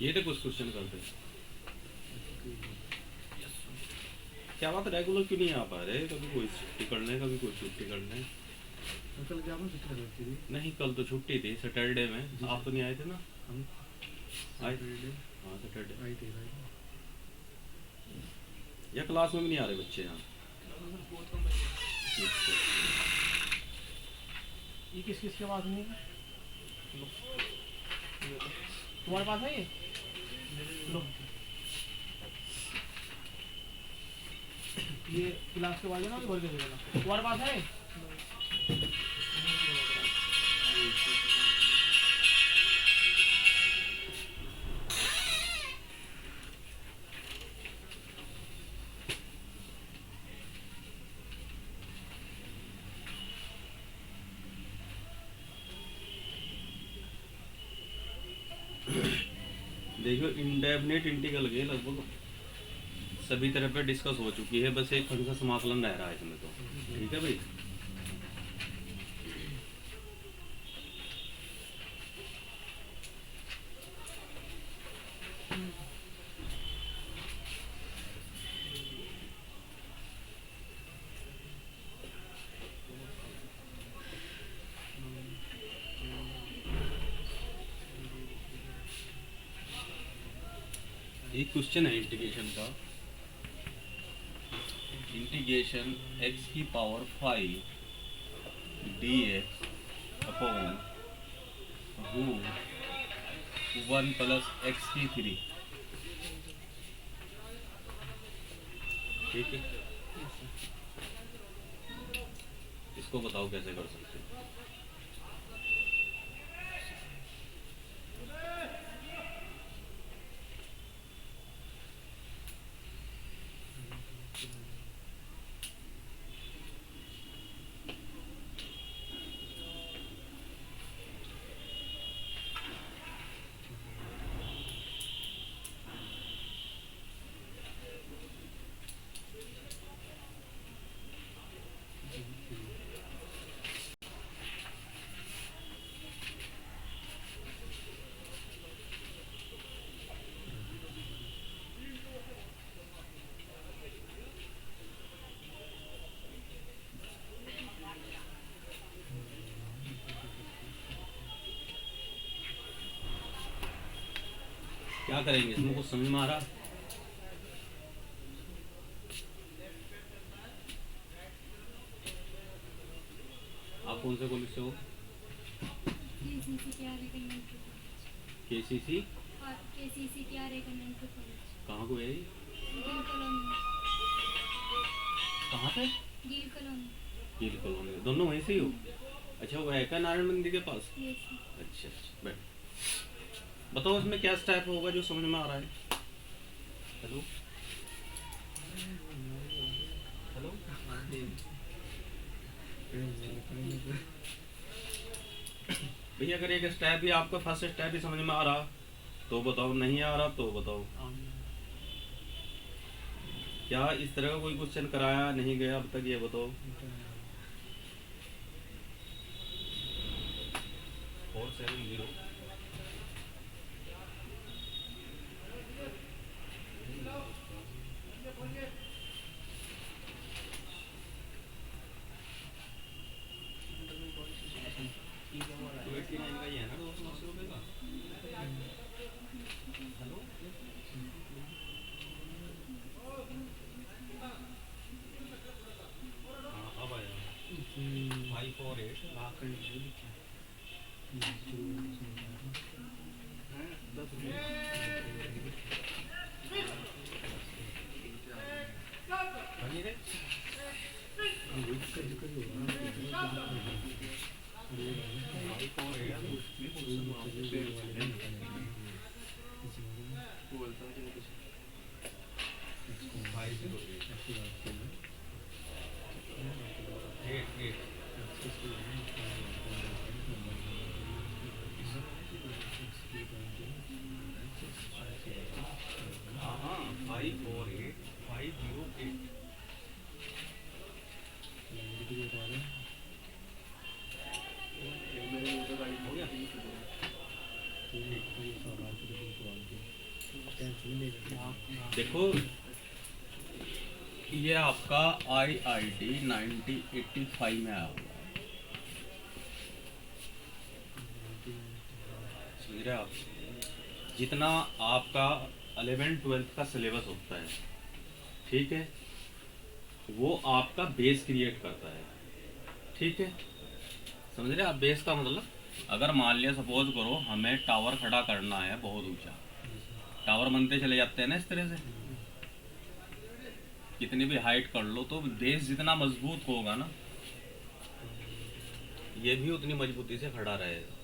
ये तो कुछ क्वेश्चन करते हैं। क्या बात, रेगुलर क्यों नहीं आ पा रहे? कभी कोई छुट्टी करने, कभी कोई छुट्टी करने। कल क्या छुट्टी थी? नहीं, कल तो छुट्टी थी सैटरडे में। आप तो नहीं आए थे ना? हम आए थे। हाँ सैटरडे आए थे। या क्लास में भी नहीं आ रहे बच्चे यहाँ? ये किस किस की आवाज़ नहीं है? तुम्हारे पास है ये? लो, ये गिलास के बाद ना भर के दे देना। तुम्हारे पास है? देखो, इंडेफिनिट इंटीग्रल के लगभग सभी तरह पे डिस्कस हो चुकी है, बस एक खंड का समाकलन रह रहा है इसमें तो। ठीक है भाई। एक क्वेश्चन है इंटीग्रेशन का। इंटीग्रेशन x की power 5 dx upon root 1 plus x की 3। ठीक है, इसको बताओ कैसे कर सकते हैं। क्या करेंगे इसमें, कुछ समझ में आ रहा? आप कौन से कॉलेज से हो? केसीसी कहाँ को है? कहाँ पे? गिल कॉलोनी। दोनों वहीं से ही हो? अच्छा, वो है क्या नारायण मंदिर के पास? अच्छा अच्छा, बैठ। बताओ इसमें क्या स्टेप होगा जो समझ में आ रहा है? हेलो हेलो, भैया अगर एक स्टेप भी आपका फर्स्ट स्टेप भी समझ में आ रहा तो बताओ, नहीं आ रहा तो बताओ। क्या इस तरह का कोई क्वेश्चन कराया नहीं गया अब तक, ये बताओ। 470 289 का ही है ना, 280 रुपये का। हेलो, हाँ अब आया 548 बनी रे। देखो ये आपका IIT 1985 में आया हुआ है, समझ रहे आप। जितना आपका 11th-12th का सिलेबस होता है, ठीक है, वो आपका बेस क्रिएट करता है, ठीक है, समझ रहे आप। बेस का मतलब अगर मान लिया सपोज करो हमें टावर खड़ा करना है बहुत ऊंचा, टावर बनते चले जाते हैं ना इस तरह से, कितनी भी हाइट कर लो तो बेस जितना मजबूत होगा ना ये भी उतनी मजबूती से खड़ा रहेगा।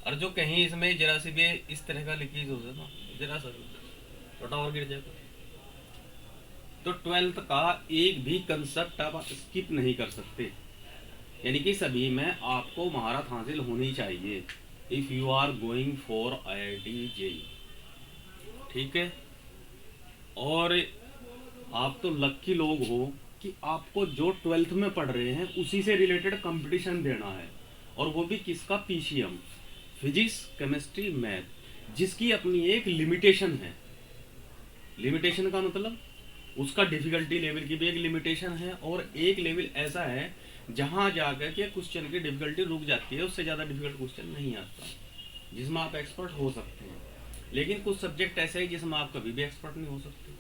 और जो कहीं इसमें जरा सी भी इस तरह का लीकेज हो जाए ना, जरा सा तो टावर गिर जाएगा। तो 12th का एक भी कंसेप्ट आप स्किप नहीं कर सकते, यानी कि सभी में आपको महारत हासिल होनी चाहिए if you are going for IIT JEE, ठीक है। और आप तो लक्की लोग हो कि आपको जो 12th में पढ़ रहे हैं उसी से रिलेटेड कंपटीशन देना है, और वो भी किसका, PCM, फिजिक्स केमिस्ट्री मैथ, जिसकी अपनी एक लिमिटेशन है। लिमिटेशन का मतलब उसका डिफिकल्टी लेवल की भी एक लिमिटेशन है, और एक लेवल ऐसा है जहां जाकर के क्वेश्चन की डिफिकल्टी रुक जाती है, उससे ज़्यादा डिफिकल्ट क्वेश्चन नहीं आता, जिसमें आप एक्सपर्ट हो सकते हैं। लेकिन कुछ सब्जेक्ट ऐसे हैं जिसमें आप कभी भी एक्सपर्ट नहीं हो सकते।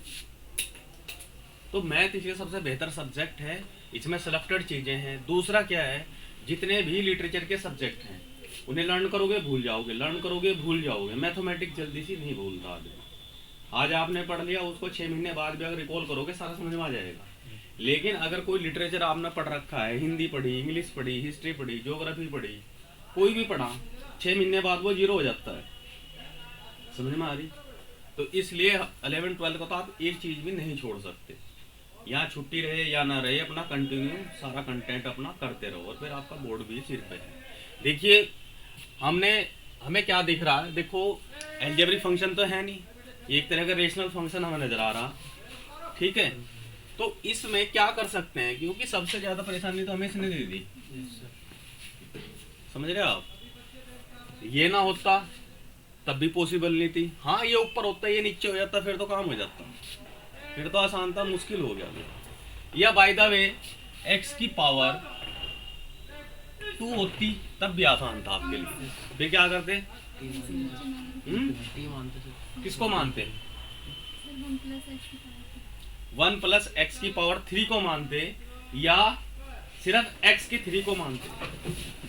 तो मैथ इसलिए सबसे बेहतर सब्जेक्ट है, इसमें सिलेक्टेड चीज़ें हैं। दूसरा क्या है, जितने भी लिटरेचर के सब्जेक्ट हैं उन्हें लर्न करोगे भूल जाओगे, लर्न करोगे भूल जाओगे। मैथमेटिक्स जल्दी से नहीं भूलता आदमी। आज आपने पढ़ लिया, उसको 6 महीने बाद भी अगर रिकॉल करोगे सारा समझ में आ जाएगा। लेकिन अगर कोई लिटरेचर आपने पढ़ रखा है, हिंदी पढ़ी, इंग्लिश पढ़ी, हिस्ट्री पढ़ी, ज्योग्राफी पढ़ी, कोई भी पढ़ा, 6 महीने बाद वो जीरो हो जाता है, समझ में आ रही। तो इसलिए 11th-12th का तो आप एक चीज़ भी नहीं छोड़ सकते, यहाँ छुट्टी रहे या ना रहे अपना कंटिन्यू सारा कंटेंट अपना करते रहो, और फिर आपका बोर्ड भी सिर पे है। देखिए हमें क्या दिख रहा है, देखो अलजेब्रिक फंक्शन तो है नहीं, एक तरह का रेशनल फंक्शन हमें नजर आ रहा, ठीक है। तो इसमें क्या कर सकते हैं, क्योंकि सबसे ज्यादा परेशानी तो हमें इसने दे दी, समझ रहे आप। ये ना होता तब भी पॉसिबल नहीं थी। हाँ ये ऊपर होता, ये नीचे हो जाता, फिर तो काम हो जाता, फिर तो आसान था, मुश्किल हो गया। या बाय द वे x की पावर 2 होती तब भी आसान था आपके लिए, फिर क्या करते, किसको मानते, 1 + x की पावर 3 को मानते, या सिर्फ x की 3 को मानते।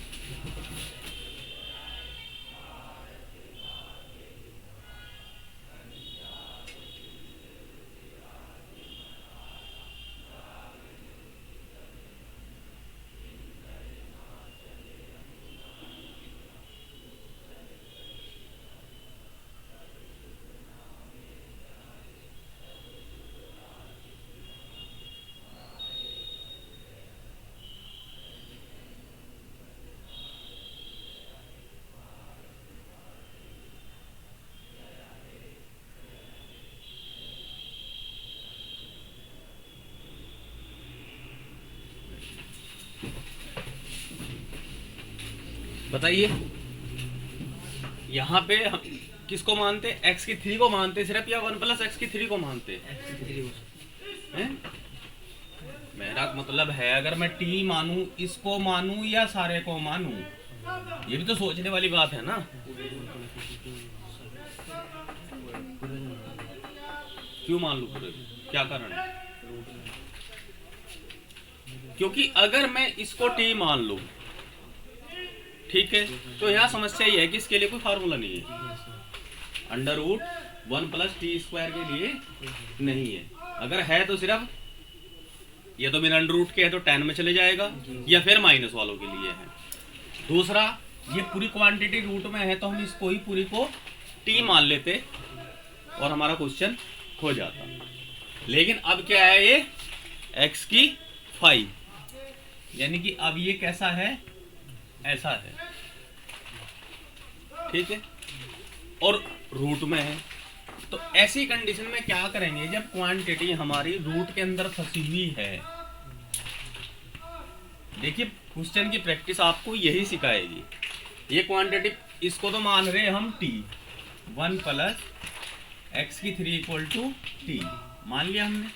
बताइए यहाँ पे हम किसको मानते, x की 3 को मानते सिर्फ, या 1 + x की 3 को मानते हैं? मेरा मतलब है अगर मैं t मानूं, इसको मानूं या सारे को मानूं, ये भी तो सोचने वाली बात है ना। क्यों मान लूं पूरे, क्या कारण है? क्योंकि अगर मैं इसको t मान लूं, ठीक है, तो यहाँ समस्या ये है कि इसके लिए कोई फार्मूला नहीं है, √1 + t² के लिए नहीं है। अगर है तो सिर्फ ये तो बिना √ के है तो 10 में चले जाएगा, या फिर माइनस वालों के लिए है। दूसरा, ये पूरी क्वांटिटी रूट में है तो हम इसको ही पूरी को t मान लेते और हमारा क्वेश्चन हो जाता। लेकिन अब क्या है, ये x की 5, यानी कि अब ये कैसा है, ऐसा है, ठीक है, और रूट में है। तो ऐसी कंडीशन में क्या करेंगे, जब क्वांटिटी हमारी रूट के अंदर फंसी हुई है। देखिए क्वेश्चन की प्रैक्टिस आपको यही सिखाएगी। ये क्वांटिटी, इसको तो मान रहे हम t, 1 + x की 3 इक्वल टू टी मान लिया हमने।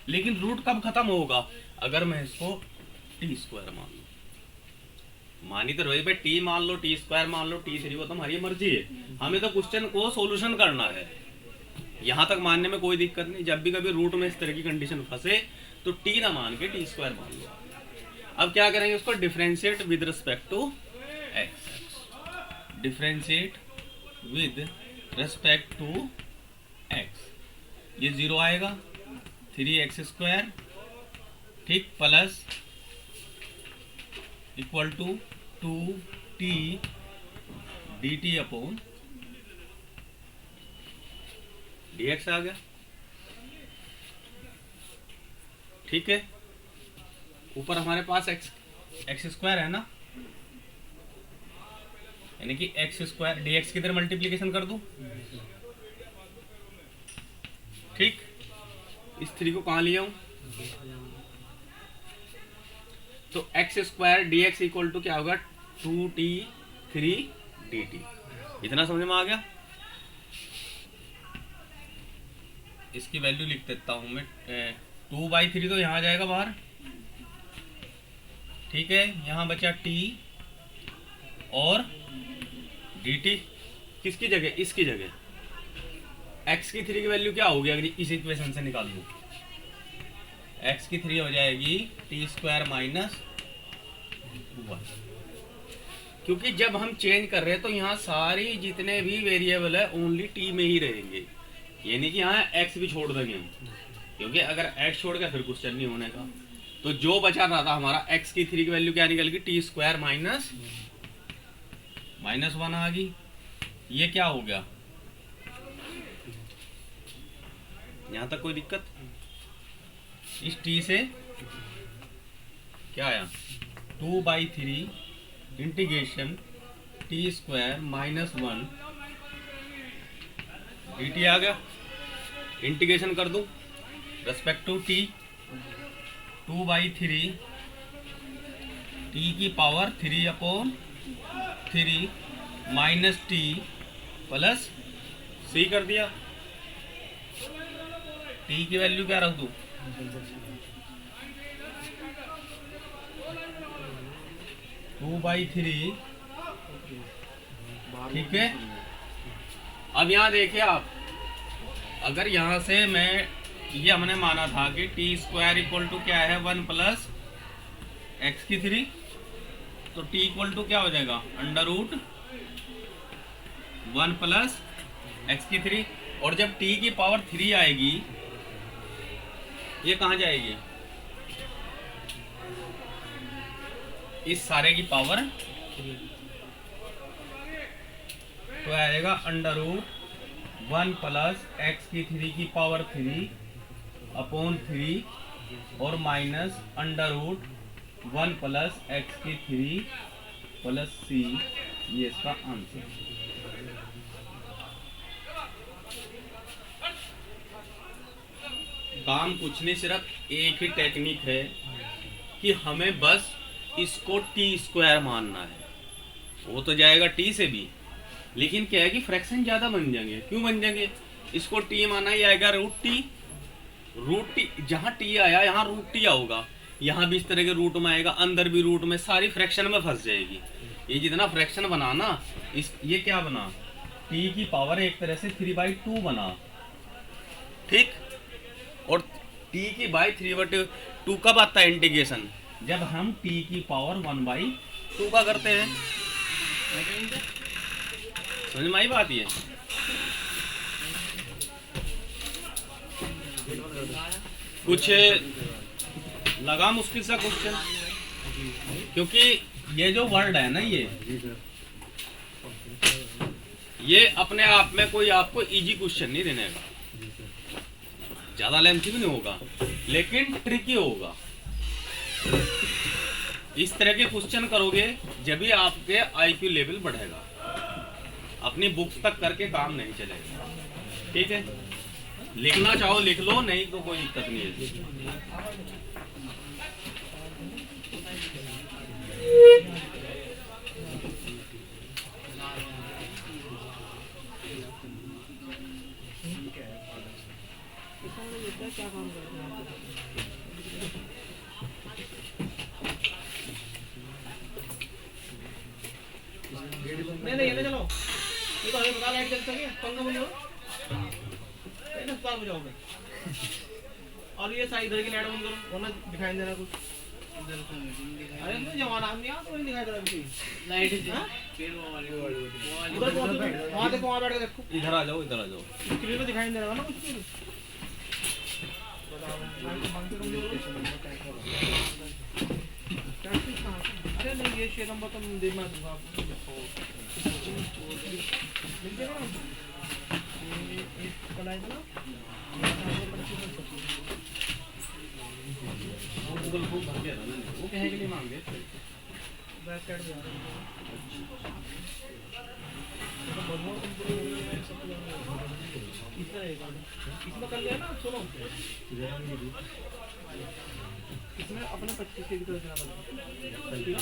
लेकिन रूट कब खत्म होगा? अगर मैं इसको टी स्क्वायर मान लूँ। मानी तो रही भाई टी मान लो, टी स्क्वायर मान लो, टी 3, वो तो हमारी मर्जी है। हमें तो क्वेश्चन को सॉल्यूशन करना है, यहाँ तक मानने में कोई दिक्कत नहीं। जब भी कभी रूट में इस तरह की कंडीशन फंसे तो टी ना मान के टी स्क्वायर मान लो। अब क्या करेंगे? उसको differentiate with respect to x. Differentiate with respect to x, ये 0 आएगा, 3x स्क्वायर, ठीक, plus equal to 2t dt upon dx आ गया। ठीक है, ऊपर हमारे पास x स्क्वायर है ना, यानी कि x स्क्वायर dx की इधर मल्टीप्लीकेशन कर दूं, ठीक। इस 3 को कहाँ लिया हूं? तो x square dx equal to क्या होगा? 2t 3 dt। इतना समझ में आ गया? इसकी वैल्यू लिख देता हूं मैं, 2/3 तो यहाँ जाएगा बाहर, ठीक है। यहाँ बचा t और dt, किसकी जगह? इसकी जगह। x की 3 की वैल्यू क्या होगी अगर इस इक्वेशन से निकाल दूं? x की 3 हो जाएगी टी स्क्वायर माइनस 1, क्योंकि जब हम चेंज कर रहे हैं तो यहाँ सारी जितने भी वेरिएबल है ओनली टी में ही रहेंगे, यानी कि यहाँ x भी छोड़ देंगे हम, क्योंकि अगर x छोड़ गया फिर क्वेश्चन नहीं होने का। तो जो बचा रहा था हमारा x की 3 की वैल्यू क्या निकल गई? टी स्क्वायर माइनस 1 आ गई। ये क्या हो गया? यहाँ तक कोई दिक्कत? इस t से क्या आया? 2/3 integration T square minus 1 dt आ गया। इंटीग्रेशन कर दूं रेस्पेक्ट टू t, 2/3 t की power 3 upon 3 minus t plus c कर दिया। t की वैल्यू क्या रख दूं? 2/3, ठीक है। अब यहाँ देखिए आप, अगर यहाँ से मैं, ये हमने माना था कि टी स्क्वायर इक्वल टू क्या है? 1 प्लस एक्स की 3, तो t इक्वल टू क्या हो जाएगा? √1 प्लस एक्स की 3। और जब t की पावर 3 आएगी, ये कहाँ जाएगी? इस सारे की पावर, तो आएगा √1 प्लस एक्स की 3 की पावर 3 अपॉन 3 और माइनस √1 प्लस एक्स की 3 प्लस c। ये इसका आंसर। काम कुछ नहीं, सिर्फ एक ही टेक्निक है कि हमें बस इसको टी स्क्वायर मानना है। वो तो जाएगा टी से भी, लेकिन क्या है कि फ्रैक्शन ज्यादा बन जाएंगे। क्यों बन जाएंगे? इसको टी माना, ये आएगा √t। जहाँ टी आया यहाँ √t होगा, यहाँ भी इस तरह के रूट में आएगा, अंदर भी रूट में, सारी फ्रैक्शन में फंस जाएगी। ये जितना फ्रैक्शन बना ना, ये क्या बना? t की पावर एक तरह से 3/2 बना, ठीक। और t की बाई 3/2 कब आता है इंटीग्रेशन? जब हम t की पावर 1/2 का करते हैं। समझ में आई बात? ये कुछ लगा मुश्किल सा क्वेश्चन? क्योंकि ये जो वर्ड है ना, ये अपने आप में कोई आपको इजी क्वेश्चन नहीं देने का, ज्यादा लेंथी भी नहीं होगा, लेकिन ट्रिकी होगा। इस तरह के क्वेश्चन करोगे जब भी आपके आईक्यू लेवल बढ़ेगा। अपनी बुक्स तक करके काम नहीं चलेगा, ठीक है। लिखना चाहो लिख लो, नहीं तो कोई दिक्कत नहीं है। क्या काम करते हैं आप? नहीं नहीं, ये चलो, ये तो अस्पताल लाइट चलता है, पंखा बंद करो, अस्पताल में जाओगे। और ये साइड इधर की लाइट बंद करो, वरना दिखाई नहीं दे रहा कुछ। अरे तो जमाना नहीं आ, तो नहीं दिखाई दे रहा कुछ। लाइट फिर वो वाली वहाँ देखो, वहाँ बैठ के देखो। इधर आ जाओ, इधर आ जाओ। स्क्रीन पे दिखाई नहीं दे रहा ना कुछ भी। अरे नहीं, ये शेयर नंबर तो दे मैं दूंगा आपको। मिल जाएगा ना? ये कल आएगा ना? वो गूगल फॉर्म भर दिया था मैंने, वो कहे के लिए मांगे बैक साइड में आ रहा है। इसमें कर लिया ना, सुनो इसमें अपने 25 के भीतर देना पड़ेगा।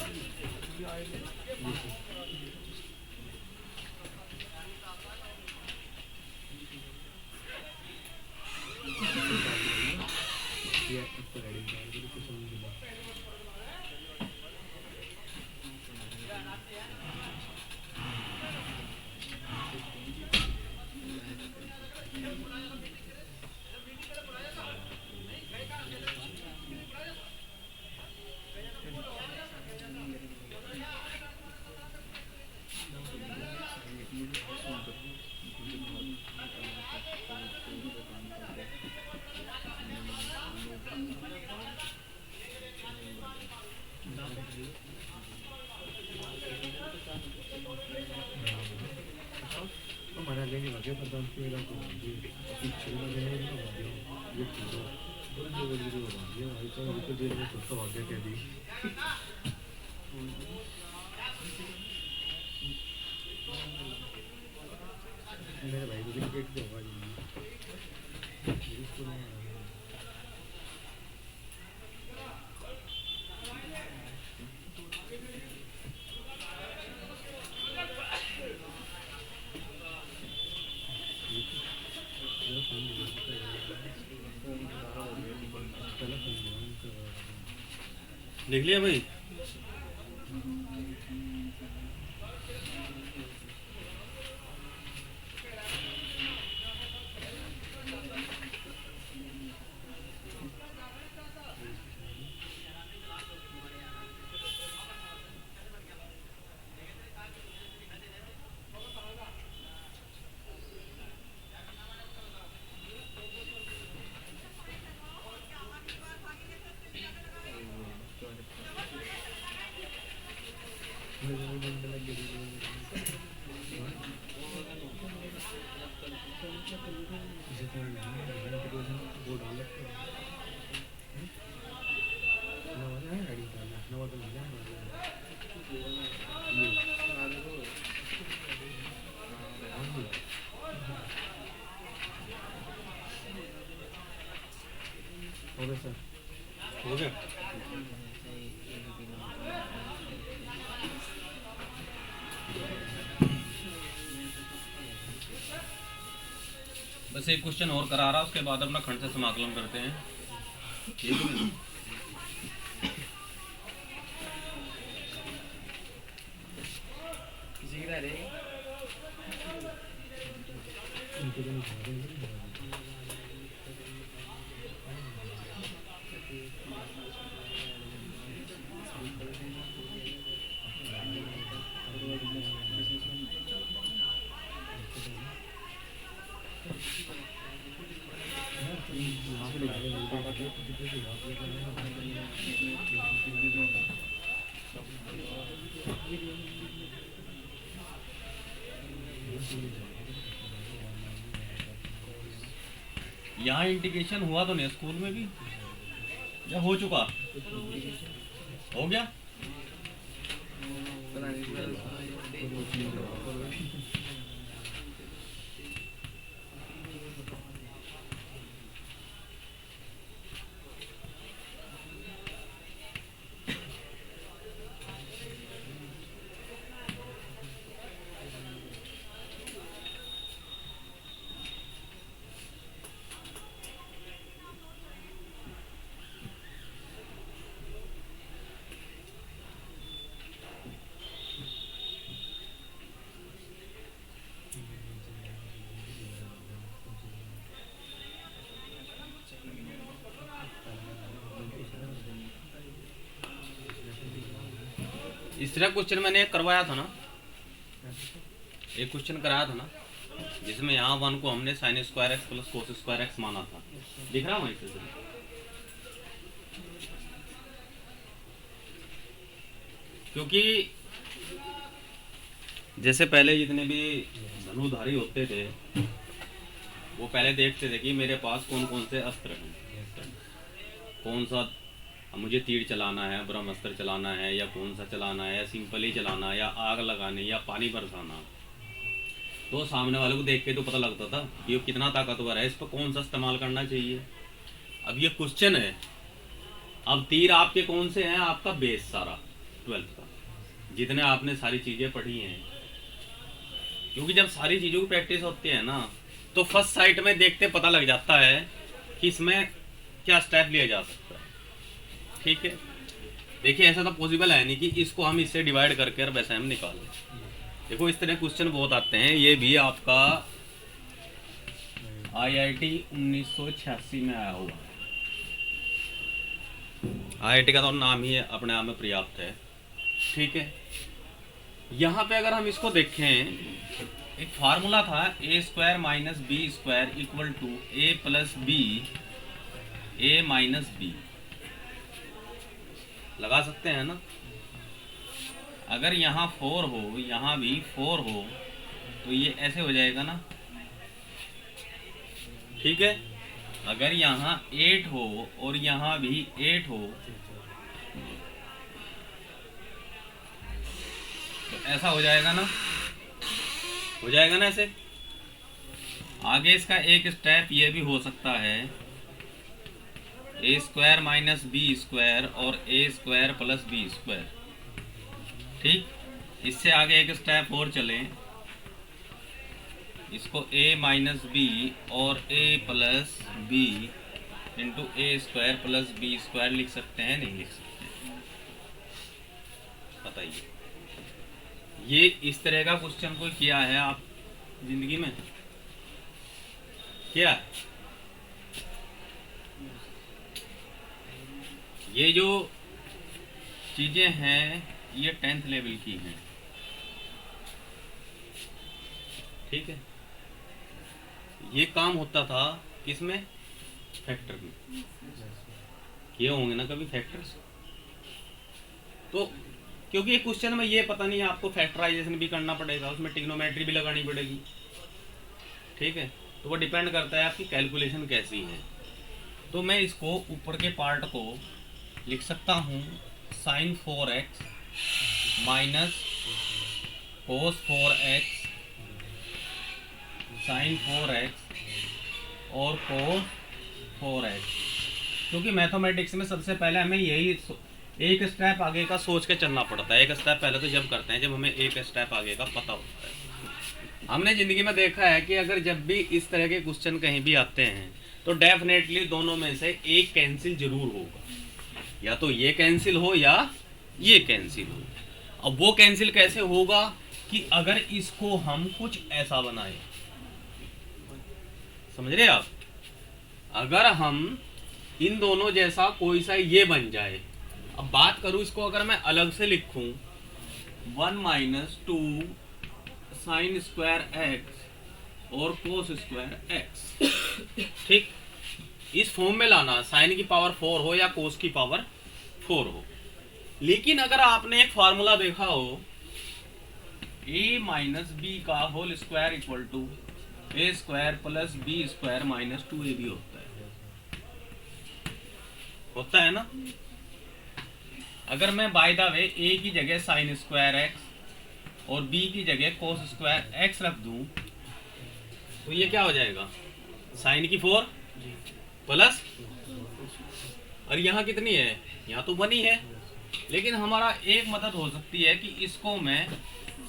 मेरे भाई को क्रिकेट की आवाज देख लिया भाई? हो गया? बस एक क्वेश्चन और करा रहा, उसके बाद अपना खंड से समाकलन करते हैं। ठीक है? किसी की रहेगी यहाँ इंटीग्रेशन हुआ तो नहीं स्कूल में भी, या हो चुका? हो गया? तीसरा क्वेश्चन मैंने एक करवाया था ना, एक क्वेश्चन कराया था ना, जिसमें यहाँ 1 को हमने sin square x plus cos square x माना था। दिख रहा हूँ वहीं से? क्योंकि जैसे पहले जितने भी धनुधारी होते थे वो पहले देखते थे कि मेरे पास कौन कौन से अस्त्र हैं, कौन सा मुझे तीर चलाना है, ब्रह्मास्त्र चलाना है, या कौन सा चलाना है, या सिंपल ही चलाना है, या आग लगाने, या पानी बरसाना। तो सामने वाले को देख के तो पता लगता था कि ये कितना ताकतवर है, इस पर कौन सा इस्तेमाल करना चाहिए। अब ये क्वेश्चन है, अब तीर आपके कौन से हैं, आपका बेस सारा 12th का, जितने आपने सारी चीज़ें पढ़ी हैं। क्योंकि जब सारी चीज़ों की प्रैक्टिस होती है ना, तो फर्स्ट साइट में देखते पता लग जाता है कि इसमें क्या स्टेप लिया जा सकता है। ठीक है, देखिए ऐसा तो पॉसिबल है नहीं कि इसको हम इससे डिवाइड करके और वैसे हम निकाल लें। देखो इस तरह क्वेश्चन बहुत आते हैं। ये भी आपका IIT 1986 में आया हुआ। IIT का तो नाम ही अपने आप में पर्याप्त है। ठीक है, यहाँ पे अगर हम इसको देखें, एक फार्मूला था a square minus B square equal to a plus B a minus B. लगा सकते हैं ना। अगर यहाँ 4 हो, यहाँ भी 4 हो, तो ये ऐसे हो जाएगा ना। ठीक है, अगर यहाँ 8 हो और यहाँ भी 8 हो, तो ऐसा हो जाएगा ना, हो जाएगा ना ऐसे। आगे इसका एक स्टेप ये भी हो सकता है, a square minus B square और a square plus B square. ठीक, इससे आगे एक स्टेप और चलें, इसको a माइनस बी और a plus B into a square plus B square लिख सकते हैं, नहीं लिख सकते? बताइए। ये इस तरह का क्वेश्चन कोई किया है आप जिंदगी में? क्या ये जो चीजें हैं ये 10th लेवल की हैं। ठीक है, ये काम होता था किसमें? फैक्टर में। किए होंगे ना कभी फैक्टर्स? तो क्योंकि ये क्वेश्चन में ये पता नहीं है, आपको फैक्टराइजेशन भी करना पड़ेगा, उसमें ट्रिग्नोमेट्री भी लगानी पड़ेगी। ठीक है, तो वो डिपेंड करता है आपकी कैलकुलेशन कैसी है। तो मैं इसको ऊपर के पार्ट को लिख सकता हूँ sin 4x minus cos 4x sin 4x और cos 4x। क्योंकि मैथमेटिक्स में सबसे पहले हमें यही एक स्टेप आगे का सोच के चलना पड़ता है। एक स्टेप पहले तो जब करते हैं जब हमें एक स्टेप आगे का पता होता है। हमने ज़िंदगी में देखा है कि अगर जब भी इस तरह के क्वेश्चन कहीं भी आते हैं तो डेफिनेटली दोनों में से एक कैंसिल जरूर होगा, या तो ये कैंसिल हो या ये कैंसिल हो। अब वो कैंसिल कैसे होगा कि अगर इसको हम कुछ ऐसा बनाए, समझ रहे आप? अगर हम इन दोनों जैसा कोई सा ये बन जाए। अब बात करूं इसको अगर मैं अलग से लिखूं 1 माइनस 2 साइन स्क्वायर एक्स और कोस स्क्वायर एक्स। ठीक, इस फॉर्म में लाना, साइन की पावर 4 हो या कोस की पावर 4 हो। लेकिन अगर आपने एक फार्मूला देखा हो a माइनस बी का whole square equal to a square plus B square minus 2ab होता है ना। अगर मैं बाय द वे a की जगह साइन स्क्वायर एक्स और b की जगह कोस स्क्वायर एक्स रख दूं तो ये क्या हो जाएगा? साइन की 4 प्लस, और यहाँ कितनी है? यहाँ तो 1 ही है। लेकिन हमारा एक मदद हो सकती है कि इसको मैं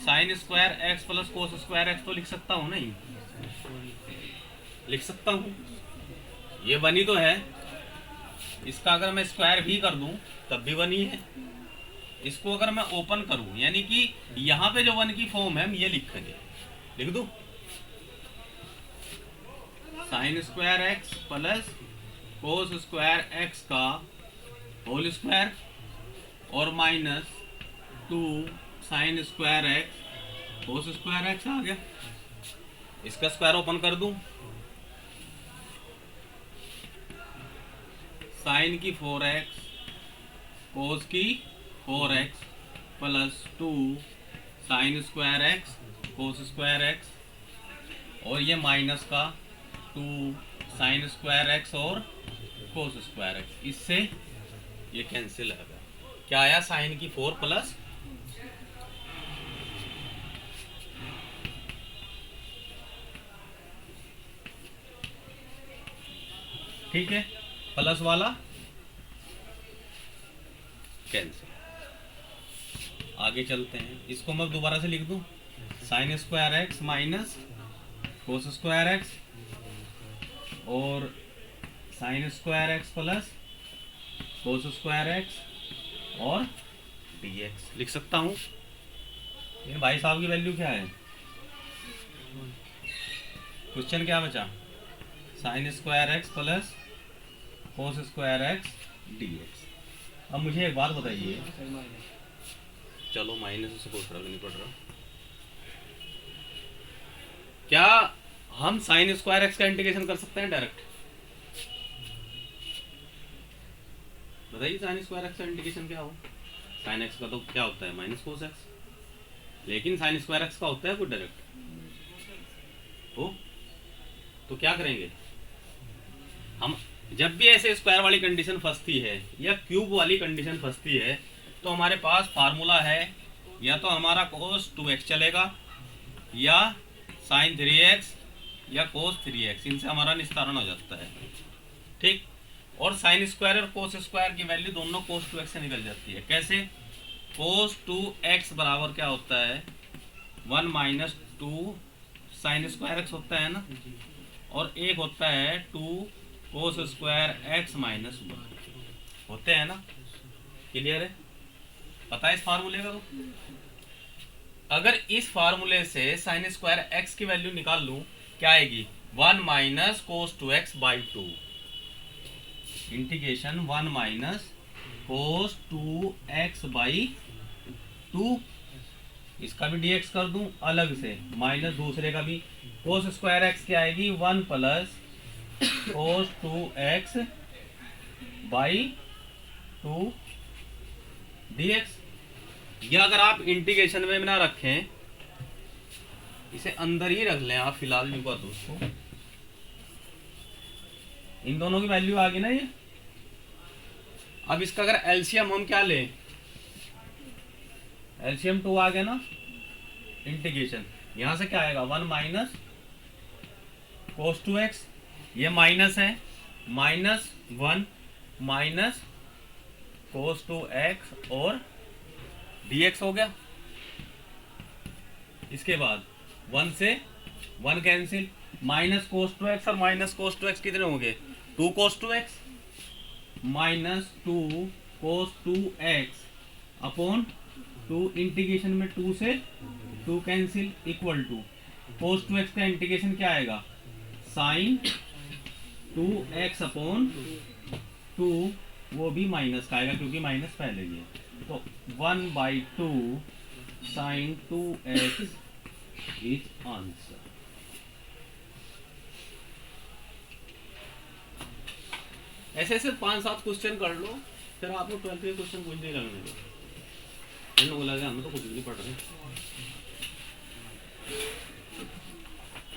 sign square x plus cos square x तो लिख सकता हूँ, नहीं लिख सकता हूँ? ये 1 ही तो है। इसका अगर मैं स्क्वायर भी कर दूं तब भी 1 ही है। इसको अगर मैं ओपन करूं, यानी कि यहाँ पे जो 1 की फॉर्म है हम ये लिखेंगे, लिख दूं sine square x plus cos square x का होल स्क्वायर और minus 2 sine square x cos square x आ गया। इसका स्क्वायर ओपन कर दूं, साइन की 4x कोस की 4x plus 2 sine square x cos square x, और ये माइनस का 2 साइन स्क्वायर एक्स और कोस स्क्वायर एक्स, इससे ये कैंसिल है। क्या आया? साइन की 4 प्लस ठीक है, प्लस वाला कैंसिल। आगे चलते हैं, इसको मैं दोबारा से लिख दूं, sine square x minus cos square x और sine square x plus cos square x और dx लिख सकता हूं। ये भाई साहब की वैल्यू क्या है? क्वेश्चन क्या बचा? Sign square x plus cos square x dx। अब मुझे एक बात बताइए, चलो माइनस से कोई फर्क नहीं पड़ रहा, क्या हम साइन स्क्वायर एक्स का इंटीग्रेशन कर सकते हैं डायरेक्ट? बताइए, साइन स्क्वायर एक्स का इंटीग्रेशन क्या हो? साइन एक्स का तो क्या होता है? माइनस कोस एक्स, लेकिन साइन स्क्वायर एक्स का होता है कुछ डायरेक्ट हो, तो क्या करेंगे हम? जब भी ऐसे स्क्वायर वाली कंडीशन फंसती है या क्यूब वाली कंडीशन फंसती है, तो हमारे पास फार्मूला है, या तो हमारा कोस 2x चलेगा, या साइन 3x, या कोस 3x, इनसे हमारा निस्तारण हो जाता है। ठीक, और साइन स्क्वायर और कोस स्क्वायर की वैल्यू दोनों कोस 2x से निकल जाती है। कैसे? कोस 2x बराबर क्या होता है? 1 माइनस 2 साइन स्क्वायर एक्स होता है ना, और एक होता है 2 कोस स्क्वायर एक्स माइनस 1 होते हैं ना। क्लियर है? पता है इस फार्मूले का? अगर इस फार्मूले से साइन स्क्वायर एक्स की वैल्यू निकाल लूं, क्या आएगी? 1 minus cos 2x by 2, integration 1 minus cos 2x by 2। इसका भी dx कर दूं अलग से, माइनस दूसरे का भी। कोस स्क्वायर एक्स क्या आएगी? 1 plus cos 2x by 2 dx। या अगर आप इंटीग्रेशन में ना रखें, इसे अंदर ही रख लें आप फिलहाल भी बात उसको, इन दोनों की वैल्यू आ गई ना ये। अब इसका अगर एलसीएम हम क्या लें? एलसीएम 2 आ गया ना, इंटीग्रेशन यहां से क्या आएगा? 1 माइनस कोस 2x, ये माइनस है, माइनस 1 माइनस कोस 2x और dx हो गया। इसके बाद 1 से 1 कैंसिल, माइनस कोस 2x और माइनस कोस 2x कितने होंगे? 2 कोस 2x माइनस 2 कोस 2x अपॉन 2, इंटीग्रेशन में 2 से 2 cancel, equal to cos 2x का इंटीग्रेशन क्या आएगा? साइन 2x अपॉन 2, वो भी माइनस का आएगा क्योंकि माइनस पहले ही है, तो 1/2 साइन 2x इज आंसर। ऐसे ऐसे 5-7 क्वेश्चन कर लो, फिर आपको 12th के क्वेश्चन कुछ नहीं लगने दो। इन लोगों लगे हमें तो कुछ भी नहीं पढ़ रहे।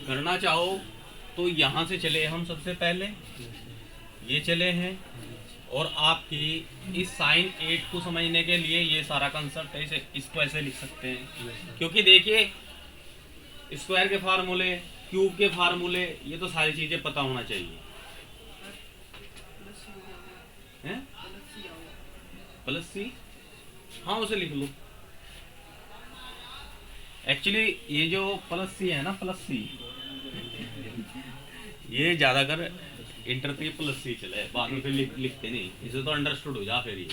करना चाहो तो यहाँ से चले हम, सबसे पहले ये चले हैं, और आपकी इस साइन 8 को समझने के लिए ये सारा कंसेप्ट है, इसे इसको ऐसे लिख सकते हैं, क्योंकि देखिए स्क्वायर के फार्मूले, क्यूब के फार्मूले, ये तो सारी चीजें पता होना चाहिए। हैं? प्लस सी, हाँ उसे लिख लो। एक्चुअली ये जो प्लस सी है ना, प्लस सी, ये ज्यादातर इंटर पे प्लस सी चला है, बाद में फिर लिखते नहीं, इसे तो अंडरस्टूड हो जा फिर ये।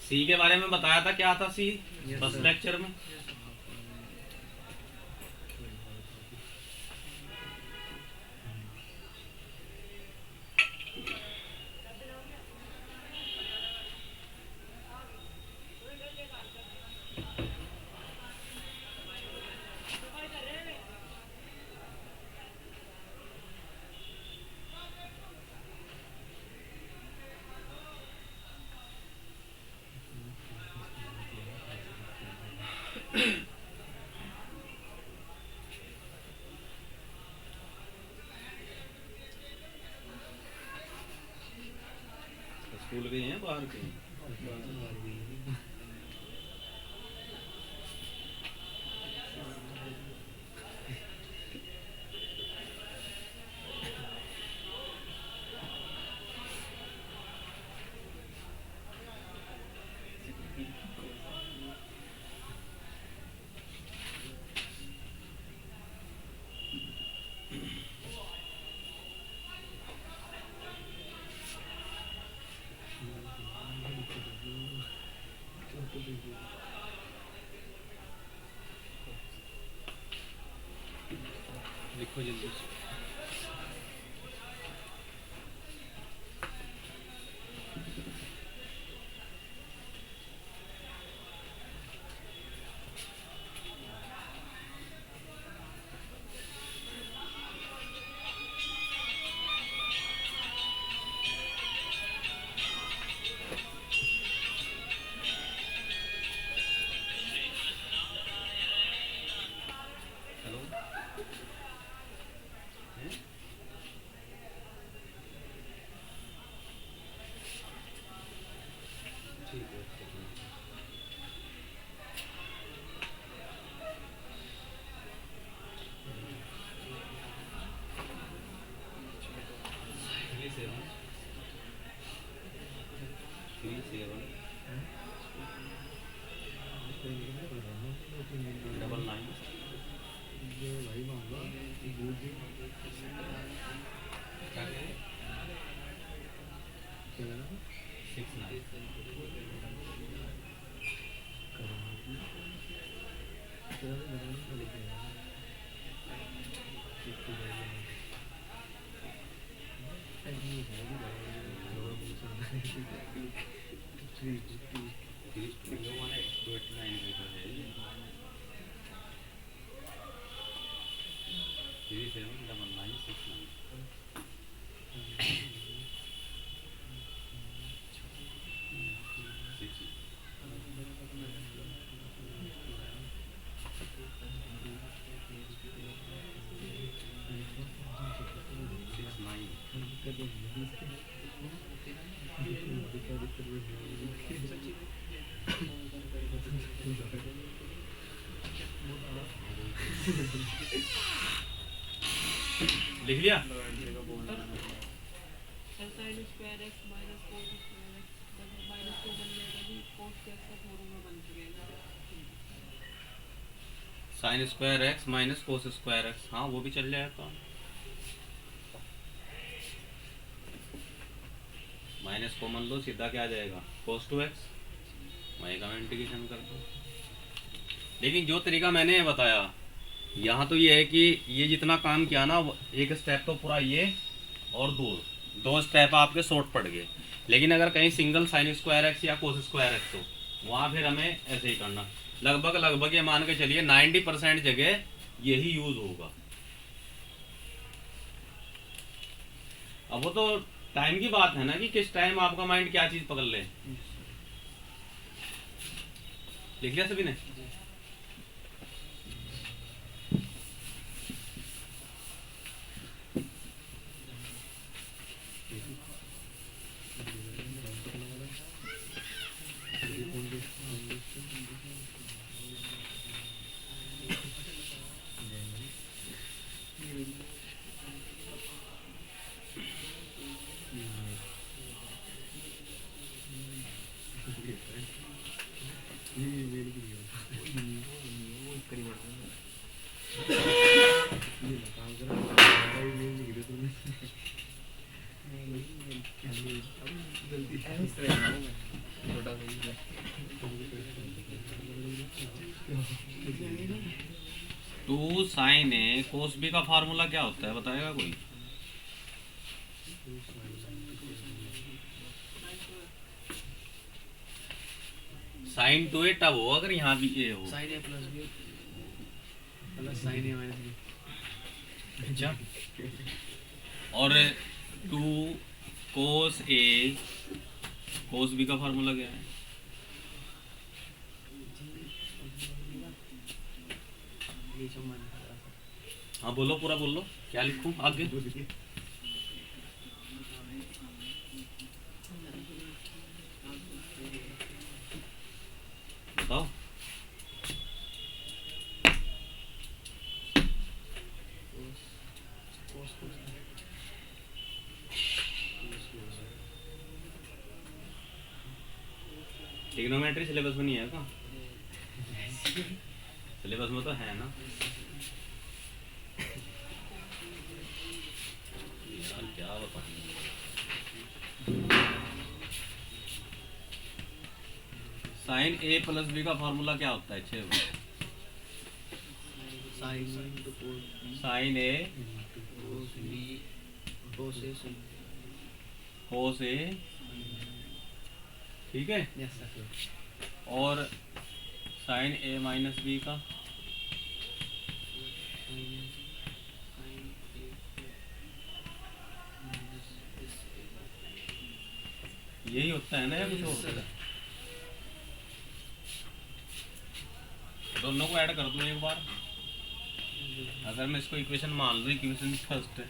सी के बारे में बताया था, क्या था सी फर्स्ट लेक्चर में? स्कूल गए हैं बाहर के? लिखो जल्दी से। हेलो, ठीक है। थ्री सेवन 99 भाई मांगा दूध भी क्या कहे? 69 लिख लिया? Sign square x minus cos square x, हाँ वो भी चल जाएगा। माइनस कॉमन लो, सीधा क्या आ जाएगा? कोस टू एक्स। वहीं का मैं इंटीग्रेशन कर दूँ। लेकिन जो तरीका मैंने बताया यहाँ तो ये है कि ये जितना काम किया ना, एक स्टेप तो पूरा ये और दो स्टेप आपके शॉर्ट पड़ गए। लेकिन अगर कहीं सिंगल साइन स्क्वायर एक्स या कोस स्क्वायर एक्स हो, वहाँ फिर हमें ऐसे ही करना। लगभग ये मान के चलिए 90% जगह यही यूज होगा। अब वो तो टाइम की बात है ना कि किस टाइम आपका माइंड क्या चीज पकड़ ले। लिख लिया सभी ने? छोटा 2 sin A cos B का फार्मूला क्या होता है बताएगा कोई? sin 2A तब हो अगर यहाँ भी A हो। sin A plus B plus sin A minus B। अच्छा, और 2 cos A cos B का फार्मूला क्या है? हाँ बोलो, पूरा बोलो, क्या लिखूं आगे? बताओ। ट्रिग्नोमेट्री सिलेबस में नहीं है क्या? सिलेबस में तो है ना यार, क्या बताऊं। sin A प्लस B का फार्मूला क्या होता है? sin A cos A, ठीक है। और sin A माइनस B का यही होता है ना, या कुछ और होता है? दोनों को ऐड कर दूं एक बार। अगर मैं इसको इक्वेशन मान लूं, इक्वेशन फर्स्ट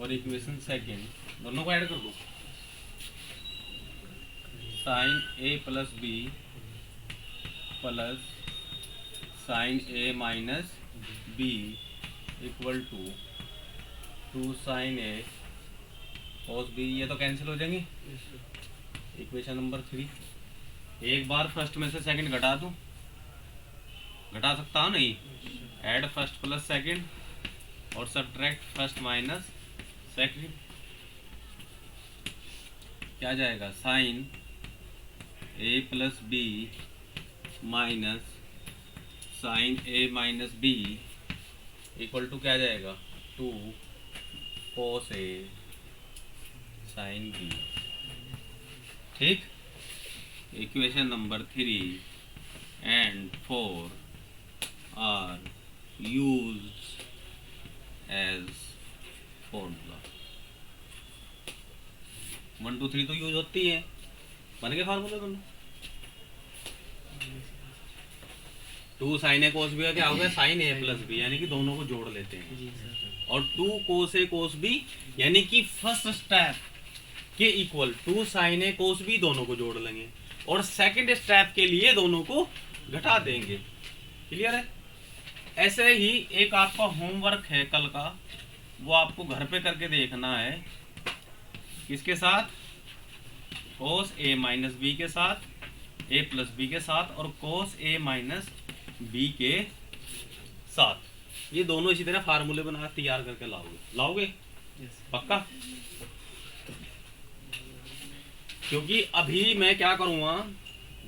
और इक्वेशन सेकेंड, दोनों को ऐड कर दूं। sin A plus B plus sin A minus B equal to 2 sin A cos B। ये तो कैंसिल हो जाएंगे। Equation number 3। एक बार फर्स्ट में से सेकंड घटा दूं, घटा सकता हूं नहीं? ऐड फर्स्ट प्लस सेकंड और सब्ट्रैक्ट फर्स्ट माइनस सेकंड, क्या जाएगा? sin A plus B minus sin A minus B equal to क्या जाएगा? 2 cos A sin B। ठीक, equation number 3 and 4 are used as formula. 1 2 3 तो यूज होती है। बन गए फार्मूला दोनों। 2 sin A cos B का क्या हो गया? sin A प्लस B, यानी कि दोनों को जोड़ लेते हैं। और 2 cos A cos B यानी कि फर्स्ट स्टेप के equal 2 sin A cos B दोनों को जोड़ लेंगे, और सेकंड स्टेप के लिए दोनों को घटा देंगे। क्लियर है? ऐसे ही एक आपका होमवर्क है कल का, वो आपको घर पे करके देखना है। किसके साथ? cos A माइनस B के साथ, A प्लस B के साथ, और cos A माइनस B के साथ। ये दोनों इसी तरह फार्मूले बना तैयार करके लाओगे? पक्का? क्योंकि अभी मैं क्या करूँगा,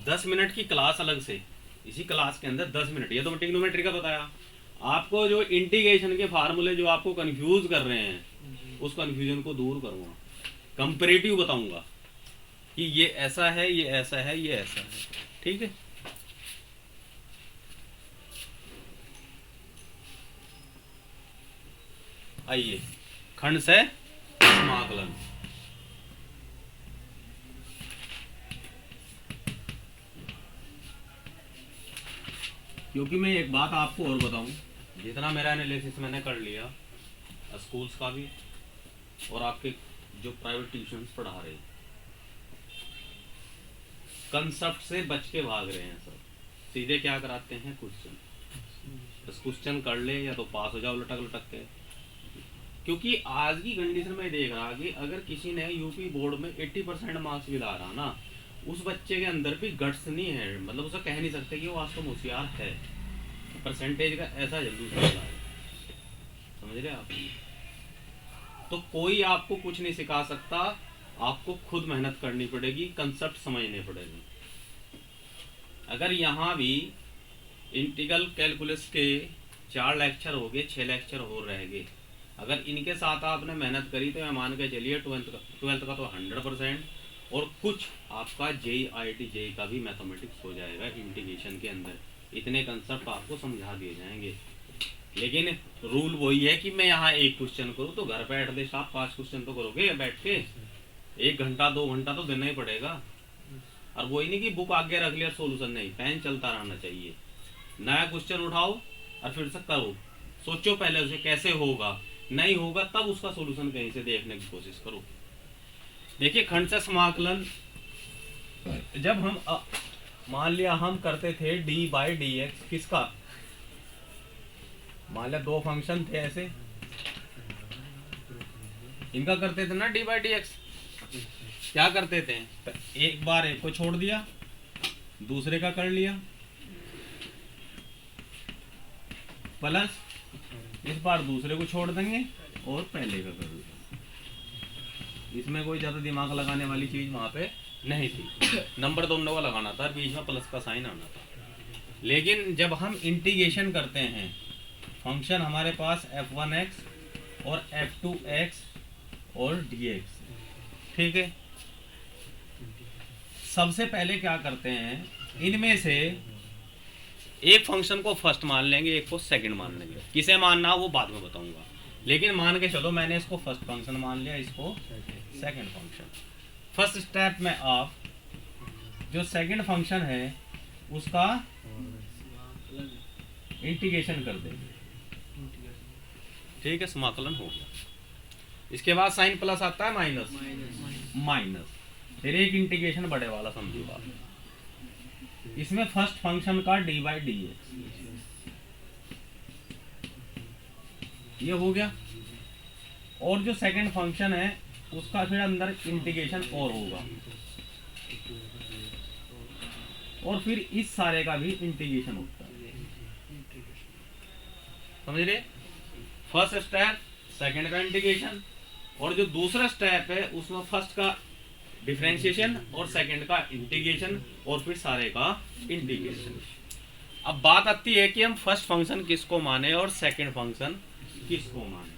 10 मिनट की क्लास अलग से, इसी क्लास के अंदर 10 मिनट, ये तो मैं ट्रिग्नोमेट्री का बताया आपको, जो इंटीग्रेशन के फार्मूले जो आपको कंफ्यूज कर रहे हैं, उस कंफ्यूजन को दूर करूँगा। कंपैरेटिव बताऊंगा कि ये ऐसा है, ये ऐसा है, ये ऐसा है। ठीक है? आइए खंड से समाकलन। क्योंकि मैं एक बात आपको और बताऊं, जितना मेरा एनालिसिस मैंने कर लिया स्कूल्स का भी और आपके जो प्राइवेट ट्यूशन्स पढ़ा रहे हैं, कंसेप्ट से बच के भाग रहे हैं सब। सीधे क्या कराते हैं? क्वेश्चन। बस क्वेश्चन कर ले या तो पास हो जाओ लटक लटक के। क्योंकि आज की कंडीशन में देख रहा कि अगर किसी ने यूपी बोर्ड में 80% मार्क्स भी ला रहा ना, उस बच्चे के अंदर भी गट्स नहीं है, मतलब उसे कह नहीं सकते कि वो वास्तव में होशियार है। परसेंटेज का ऐसा जल्दी चल रहा है, समझ रहे आप? तो कोई आपको कुछ नहीं सिखा सकता, आपको खुद मेहनत करनी पड़ेगी, कंसेप्ट समझने पड़ेगी। अगर यहाँ भी इंटीग्रल कैलकुलस के 4 लेक्चर हो गए, 6 लेक्चर और रह गए। अगर इनके साथ आपने मेहनत करी तो मैं मान के चलिए 12th का तो 100%, और कुछ आपका JEE JEE का भी मैथमेटिक्स हो जाएगा इंटीग्रेशन के अंदर। इतने कंसेप्ट आपको समझा दिए जाएंगे। लेकिन रूल वही है कि मैं यहाँ एक क्वेश्चन करूँ तो घर पे एटलीस्ट आप 5 क्वेश्चन तो करोगे बैठ के। 1 घंटा 2 घंटा तो देना ही पड़ेगा। और वही नहीं कि बुक आगे रख लिया सोल्यूशन, नहीं, पेन चलता रहना चाहिए। नया क्वेश्चन उठाओ और फिर से करो, सोचो पहले उसे कैसे होगा, नहीं होगा तब उसका सोल्यूशन कहीं से देखने की कोशिश करो। देखिए खंड से समाकलन, जब हम मान लिया हम करते थे d/dx, किसका, मान लिया 2 फंक्शन थे ऐसे, इनका करते थे ना d/dx। क्या करते थे, एक बार एक को छोड़ दिया, दूसरे का कर लिया, प्लस इस बार दूसरे को छोड़ देंगे और पहले का कर लिया। इसमें कोई ज्यादा दिमाग लगाने वाली चीज वहां पे नहीं थी। नंबर दोनों का लगाना था, बीच में प्लस का साइन आना था। लेकिन जब हम इंटीग्रेशन करते हैं, फंक्शन हमारे पास f1x और f2x और dx, ठीक है। सबसे पहले क्या करते हैं, इनमें से एक फंक्शन को फर्स्ट मान लेंगे, एक को सेकंड मान लेंगे। किसे मानना वो बाद में बताऊंगा, लेकिन मान के चलो मैंने इसको फर्स्ट फंक्शन मान लिया, इसको सेकंड फंक्शन। फर्स्ट स्टेप में आप जो सेकंड फंक्शन है उसका इंटीग्रेशन कर देंगे, ठीक है, समाकलन हो गया। इसके बाद साइन प्लस आता है माइनस, फिर एक इंटीग्रेशन बड़े वाला समझिए आप। इसमें फर्स्ट फंक्शन का d/dx ये हो गया, और जो सेकंड फंक्शन है उसका फिर अंदर इंटीग्रेशन और होगा, और फिर इस सारे का भी इंटीग्रेशन होता है, समझ रहे। फर्स्ट स्टेप सेकंड का इंटीग्रेशन, और जो दूसरा स्टेप है उसमें फर्स्ट का डिफरेंशिएशन और सेकंड का इंटीग्रेशन और फिर सारे का इंटीग्रेशन। अब बात आती है कि हम फर्स्ट फंक्शन किसको माने और सेकंड फंक्शन किसको माने।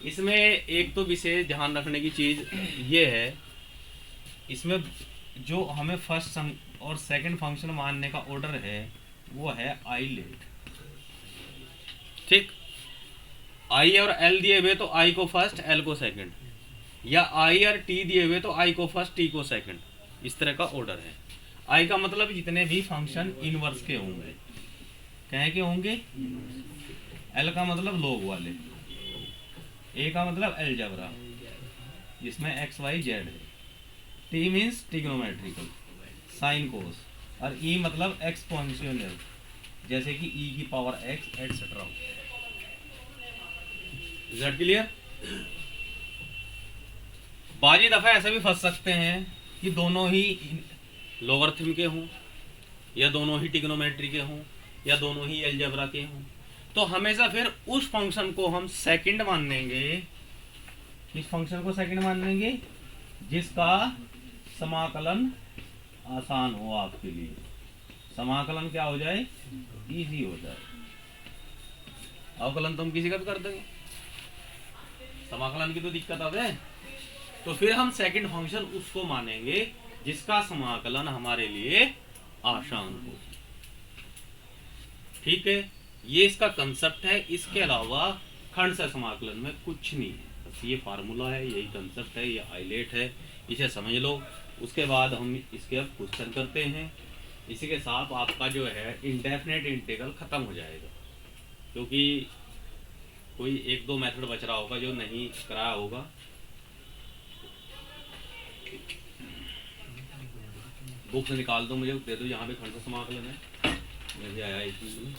इसमें एक तो विशेष ध्यान रखने की चीज ये है, इसमें जो हमें फर्स्ट और सेकंड फंक्शन मानने का ऑर्डर है वो है आइलेट, ठीक। आई और एल दिए हुए तो आई को फर्स्ट एल को सेकंड, या आई और टी दिए हुए तो आई को फर्स्ट टी को सेकंड, इस तरह का ऑर्डर है। आई का मतलब जितने भी फंक्शन इनवर्स के होंगे, कहे के होंगे। एल का मतलब लोग वाले, ए का मतलब अलजेब्रा जिसमें एक्स वाई जेड है, T means trigonometrical sine cos, और ई मतलब एक्सपोनेंशियल जैसे कि ई की power x etcetera. Is that clear. बाजी दफा ऐसे भी फंस सकते हैं कि दोनों ही लॉगरिथम के हों, या दोनों ही ट्रिग्नोमेट्री के हों, या दोनों ही अलजेब्रा के हों, तो हमेशा फिर उस फंक्शन को हम सेकंड मान लेंगे, इस फंक्शन को सेकंड मान लेंगे जिसका समाकलन आसान हो आपके लिए, समाकलन क्या हो जाए, इजी हो जाए। अवकलन तो हम किसी का भी कर देंगे, समाकलन की तो दिक्कत आ जाए, तो फिर हम सेकंड फंक्शन उसको मानेंगे जिसका समाकलन हमारे लिए आसान हो, ठीक है। ये इसका कंसेप्ट है। इसके अलावा खंड से समाकलन में कुछ नहीं है, बस ये फार्मूला है, यही कंसेप्ट है, ये हाईलाइट है, इसे समझ लो। उसके बाद हम इसके अब क्वेश्चन करते हैं। इसी के साथ आपका जो है इंडेफिनेट इंटीग्रल खत्म हो जाएगा, क्योंकि कोई 1-2 मेथड बच रहा होगा जो नहीं कराया होगा। बुक्स निकाल दो, मुझे दे दो, यहाँ पे खंड से समाकलन है, मुझे आया एक चीज में।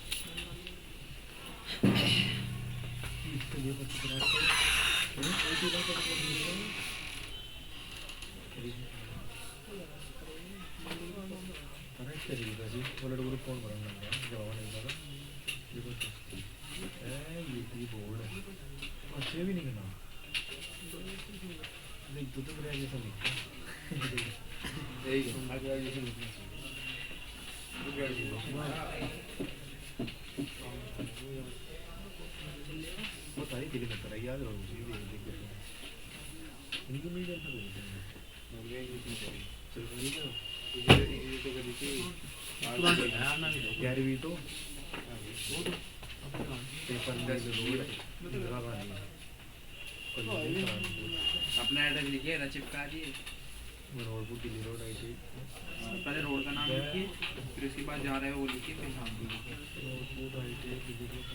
भी नहीं करना तो ग्रेजुएशन पता ही दिल करता है याद रहो जी देख देख इनको नहीं जानता हो गया ये चल रही है ये तो कभी थी तुरंत है ना भी 11वीं तो पेपर में रोड इंदिरा गांधी अपना एड्रेस लिखिए ना चिपका दिए रोड को दिल्ली रोड आई थी पहले रोड का नाम लिखिए फिर उसके बाद जहाँ रहे वो लिखिए फिर नाम लिखिए रोड आई थी दिल्ली रोड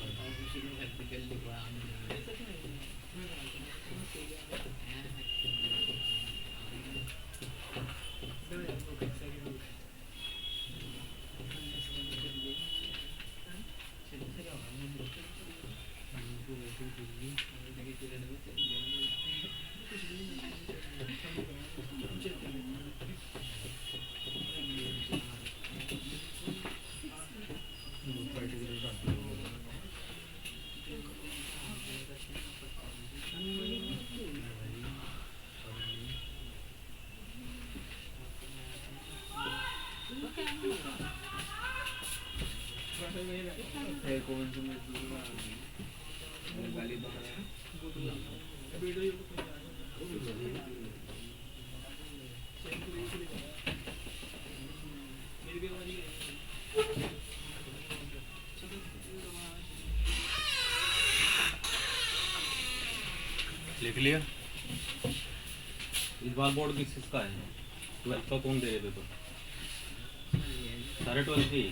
कौन से में गाली लिख लिया। इस बार बोर्ड किसका है? 12th का कौन दे रहे पेपर? सारे 12th ही।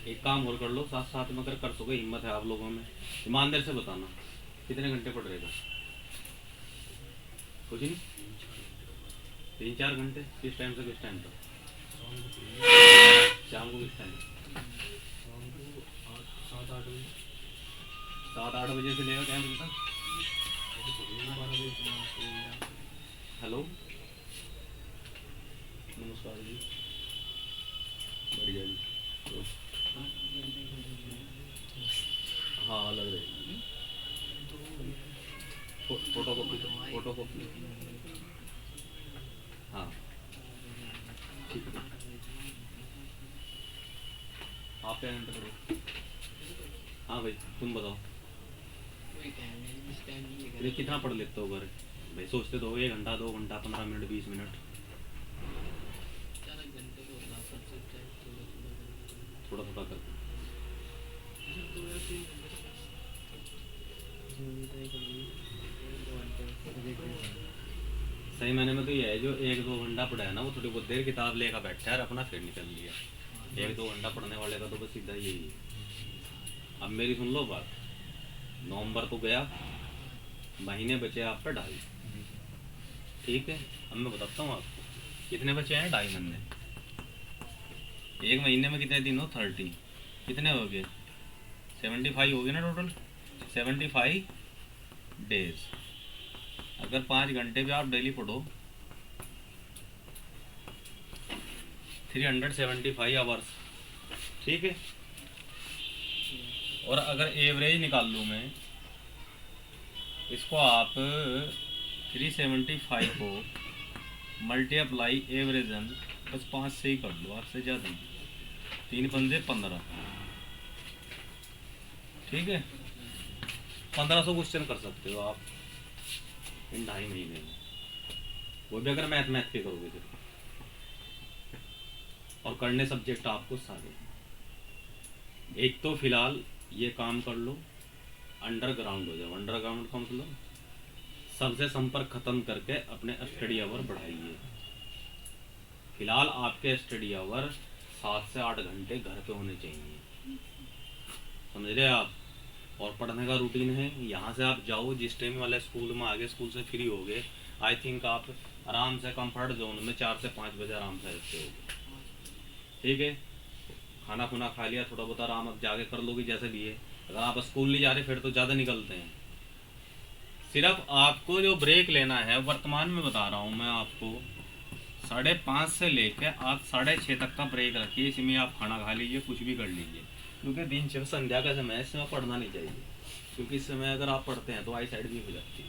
एक काम और कर लो, साथ साथ में अगर कर सकोगे, हिम्मत है आप लोगों में, ईमानदार से बताना कितने घंटे पढ़ रहेगा? कुछ नहीं, 3-4 घंटे। किस टाइम से किस टाइम तक? शाम को किस टाइम? 7-8 बजे से लेकर टाइम तक। हेलो, नमस्कार जी, बढ़िया जी। हाँ लग रही है। फोटो कॉपी हाँ ठीक है। आप क्या एंटर करो। हाँ भाई तुम बताओ, ये कितना पढ़ लेते हो घर भाई? सोचते तो 1 घंटा 2 घंटा 15 मिनट 20 मिनट, थोड़ा थोड़ा करके। सही मायने में तो ये है, जो 1-2 घंटा पढ़ा है ना, वो थोड़ी बहुत देर किताब लेकर बैठा है और अपना फिर निकल लिया। 1-2 घंटा पढ़ने वाले का तो बस सीधा यही है। अब मेरी सुन लो बात, नवंबर तो गया, महीने बचे आप पे 2.5, ठीक है? अब मैं बताता हूँ आपको कितने बचे हैं। 2.5 महीने, 1 महीने में कितने दिन हो? 30, कितने हो गए? 75 हो गए ना टोटल, 75 डेज। अगर 5 घंटे भी आप डेली पढ़ो, 375 आवर्स, ठीक है? और अगर एवरेज निकाल लूँ मैं, इसको आप 375 को मल्टीप्लाई एवरेजन बस 5 से ही कर लो, आपसे ज़्यादा। 3×5 = 15, ठीक है? 1500 क्वेश्चन कर सकते हो आप इन 2.5 महीने में, वो भी अगर मैथ के करोगे तो। और करने सब्जेक्ट आपको सारे, एक तो फिलहाल ये काम कर लो, अंडरग्राउंड हो जाओ। अंडरग्राउंड का मतलब सबसे संपर्क खत्म करके अपने स्टडी आवर बढ़ाइए। फिलहाल आपके स्टडी आवर 7 से 8 घंटे घर पे होने चाहिए, समझ रहे आप? और पढ़ने का रूटीन है, यहाँ से आप जाओ जिस टाइम वाले स्कूल में, आगे स्कूल से फ्री हो गए, आई थिंक आप आराम से कंफर्ट जोन में 4 से 5 बजे आराम से रहते हो, ठीक है? खाना खुना खा लिया, थोड़ा बहुत आराम अब जाके कर लोगे जैसे भी है। अगर आप स्कूल नहीं जा रहे फिर तो ज़्यादा निकलते हैं। सिर्फ आपको जो ब्रेक लेना है, वर्तमान में बता रहा हूँ मैं आपको, 5:30 से लेकर आप 6:30 तक का ब्रेक रखिए। इसमें आप खाना खा लीजिए, कुछ भी कर लीजिए, क्योंकि दिन जब संध्या का समय है, इस समय पढ़ना नहीं चाहिए, क्योंकि इस समय अगर आप पढ़ते हैं तो आई साइड भी हो जाती है।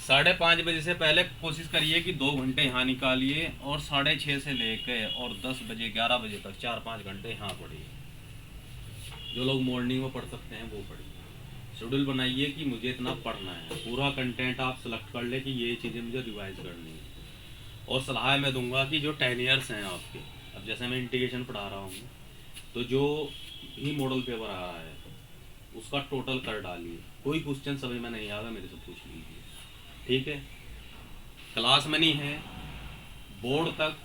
5:30 बजे से पहले कोशिश करिए कि 2 घंटे यहाँ निकालिए, और 6:30 से लेकर और 10 बजे 11 बजे तक 4-5 घंटे यहाँ पढ़िए, जो लोग मॉर्निंग में पढ़ सकते हैं वो पढ़िए। शेड्यूल बनाइए कि मुझे इतना पढ़ना है, पूरा कंटेंट आप सेलेक्ट कर ले कि ये चीज़ें मुझे रिवाइज करनी है। और सलाह मैं दूंगा कि जो 10 ईयर्स हैं आपके, अब जैसे मैं इंटीग्रेशन पढ़ा रहा हूँ तो जो ही मॉडल पेपर आ रहा है उसका टोटल कर डालिए। कोई क्वेश्चन समझ में नहीं आएगा मेरे से पूछ लीजिए, ठीक है। क्लास में नहीं है, बोर्ड तक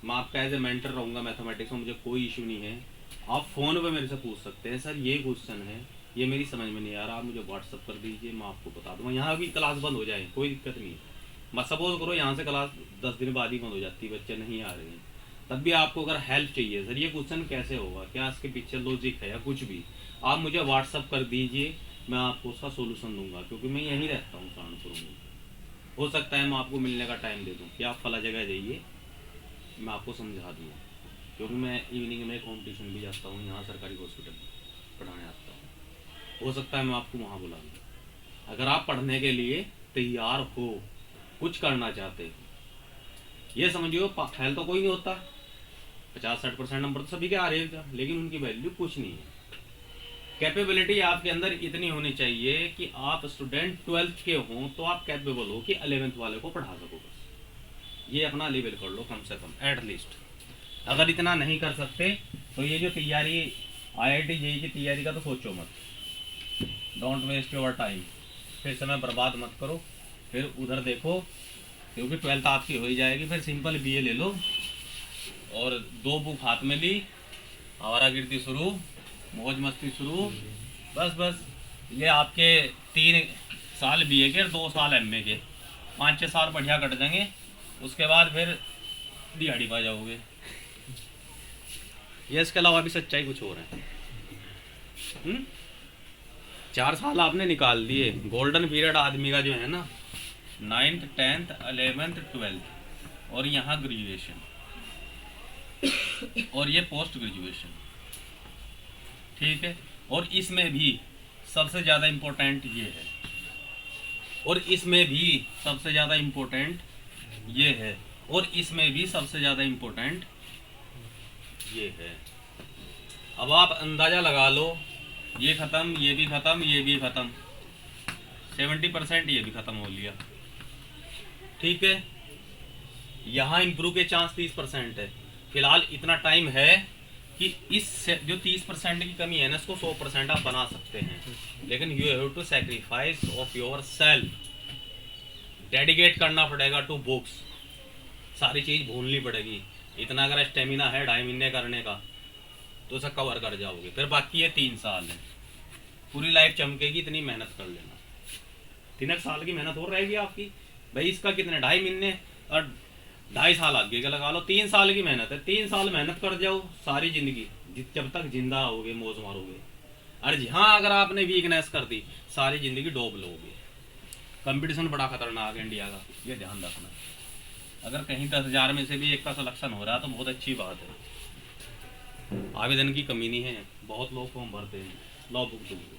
मैं आपका एज ए मेंटर रहूँगा मैथमेटिक्स में, मुझे कोई इशू नहीं है। आप फ़ोन पे मेरे से पूछ सकते हैं, सर ये क्वेश्चन है, ये मेरी समझ में नहीं आ रहा, आप मुझे व्हाट्सअप कर दीजिए, मैं आपको बता दूँगा। यहाँ भी क्लास बंद हो जाए कोई दिक्कत नहीं है। मत सपोज करो यहाँ से क्लास 10 दिन बाद ही बंद हो जाती है, बच्चे नहीं आ रहे हैं, तब भी आपको अगर हेल्प चाहिए, सर ये क्वेश्चन कैसे होगा, क्या इसके पीछे लॉजिक है या कुछ भी, आप मुझे व्हाट्सअप कर दीजिए, मैं आपको उसका सोल्यूशन दूंगा। क्योंकि मैं यहीं रहता हूँ सहारनपुर में, हो सकता है मैं आपको मिलने का टाइम दे दूँ कि आप फला जगह जाइए, मैं आपको समझा दूँ। क्योंकि मैं इवनिंग में कॉम्पिटिशन भी जाता हूँ, यहाँ सरकारी हॉस्पिटल पढ़ाने आता हूँ, हो सकता है मैं आपको वहाँ बुला लूँ। अगर आप पढ़ने के लिए तैयार हो, कुछ करना चाहते हो, ये समझियो फेल तो कोई नहीं होता, 50-60% नंबर तो सभी के आ रहे हैं, लेकिन उनकी वैल्यू कुछ नहीं है। कैपेबिलिटी आपके अंदर इतनी होनी चाहिए कि आप स्टूडेंट 12th के हों तो आप कैपेबल हो कि 11th वाले को पढ़ा सको, बस ये अपना लेवल कर लो कम से कम एटलीस्ट। अगर इतना नहीं कर सकते तो ये जो तैयारी IIT JEE की तैयारी का तो सोचो मत, डोंट वेस्ट योर टाइम, फिर समय बर्बाद मत करो, फिर उधर देखो, क्योंकि 12th आपकी हो ही जाएगी। फिर सिंपल BA ले लो और 2 बुक हाथ में ली, आवारागर्दी शुरू, मौज मस्ती शुरू, बस ये आपके 3 साल BA के और 2 साल MA के, 5-6 साल बढ़िया कट जाएंगे। उसके बाद फिर दिहाड़ी पा जाओगे। ये इसके अलावा भी सच्चाई कुछ और है। 4 साल आपने निकाल दिए, गोल्डन पीरियड आदमी का जो है ना, 9th 10th 11th 12th, और यहाँ ग्रेजुएशन और ये पोस्ट ग्रेजुएशन, ठीक है। और इसमें भी सबसे ज़्यादा इम्पोर्टेंट ये है, और इसमें भी सबसे ज़्यादा इम्पोर्टेंट ये है, और इसमें भी सबसे ज़्यादा इम्पोर्टेंट ये है। अब आप अंदाज़ा लगा लो, ये ख़त्म, ये भी ख़त्म, ये भी ख़त्म, 70% ये भी ख़त्म हो लिया, ठीक है। यहाँ इम्प्रूव के चांस 30% है। फिलहाल इतना टाइम है कि इस जो 30% की कमी है ना, इसको 100% आप बना सकते हैं, लेकिन you have to sacrifice of your self, dedicate करना पड़ेगा टू बुक्स, सारी चीज़ भूलनी पड़ेगी। इतना अगर स्टेमिना है 2.5 महीने करने का तो उसे कवर कर जाओगे। फिर बाकी ये 3 साल है, पूरी लाइफ चमकेगी, इतनी मेहनत कर लेना। 3 साल की मेहनत और रहेगी आपकी भाई, इसका कितने 2.5 महीने और 2.5 साल आगे का लगा लो, 3 साल की मेहनत है। 3 साल मेहनत कर जाओ, सारी जिंदगी जब तक जिंदा रहोगे मौज मारोगे। और जहाँ अगर आपने वीकनेस कर दी, सारी जिंदगी डूब लोगे। कंपटीशन बड़ा खतरनाक है इंडिया का, ये ध्यान रखना। अगर कहीं 10,000 में से भी एक का सिलेक्शन हो रहा है तो बहुत अच्छी बात है। आवेदन की कमी नहीं है, बहुत लोग फॉर्म भरते हैं, लॉ बुक दूंगे।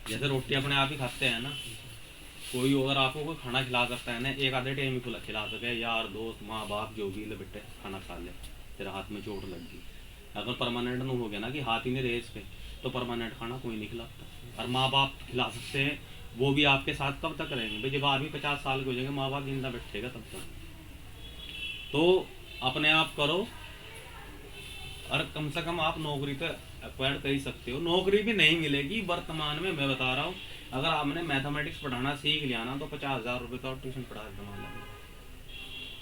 जैसे रोटी अपने आप ही खाते हैं ना, कोई अगर आपको कोई खाना खिला सकता है ना, एक आधे टाइम ही खिला सके, यार दोस्त माँ बाप जो भी, ले बेटे खाना खा ले, तेरे हाथ में चोट लग गई। अगर परमानेंट नहीं हो गया ना कि हाथ ही नहीं रहे इसके, तो परमानेंट खाना कोई नहीं खिलाता। और माँ बाप खिला सकते हैं, वो भी आपके साथ कब तक रहेंगे भाई, जब आदमी 50 साल के हो जाएंगे, माँ बाप जिंदा बैठेगा तब तक। तो अपने आप करो, और कम से कम आप नौकरी तो एक्वायर कर ही सकते हो। नौकरी भी नहीं मिलेगी वर्तमान में, मैं बता रहा हूँ। अगर आपने मैथमेटिक्स पढ़ाना सीख लिया ना, तो 50,000 रुपये का ट्यूशन पढ़ा कमा लेंगे।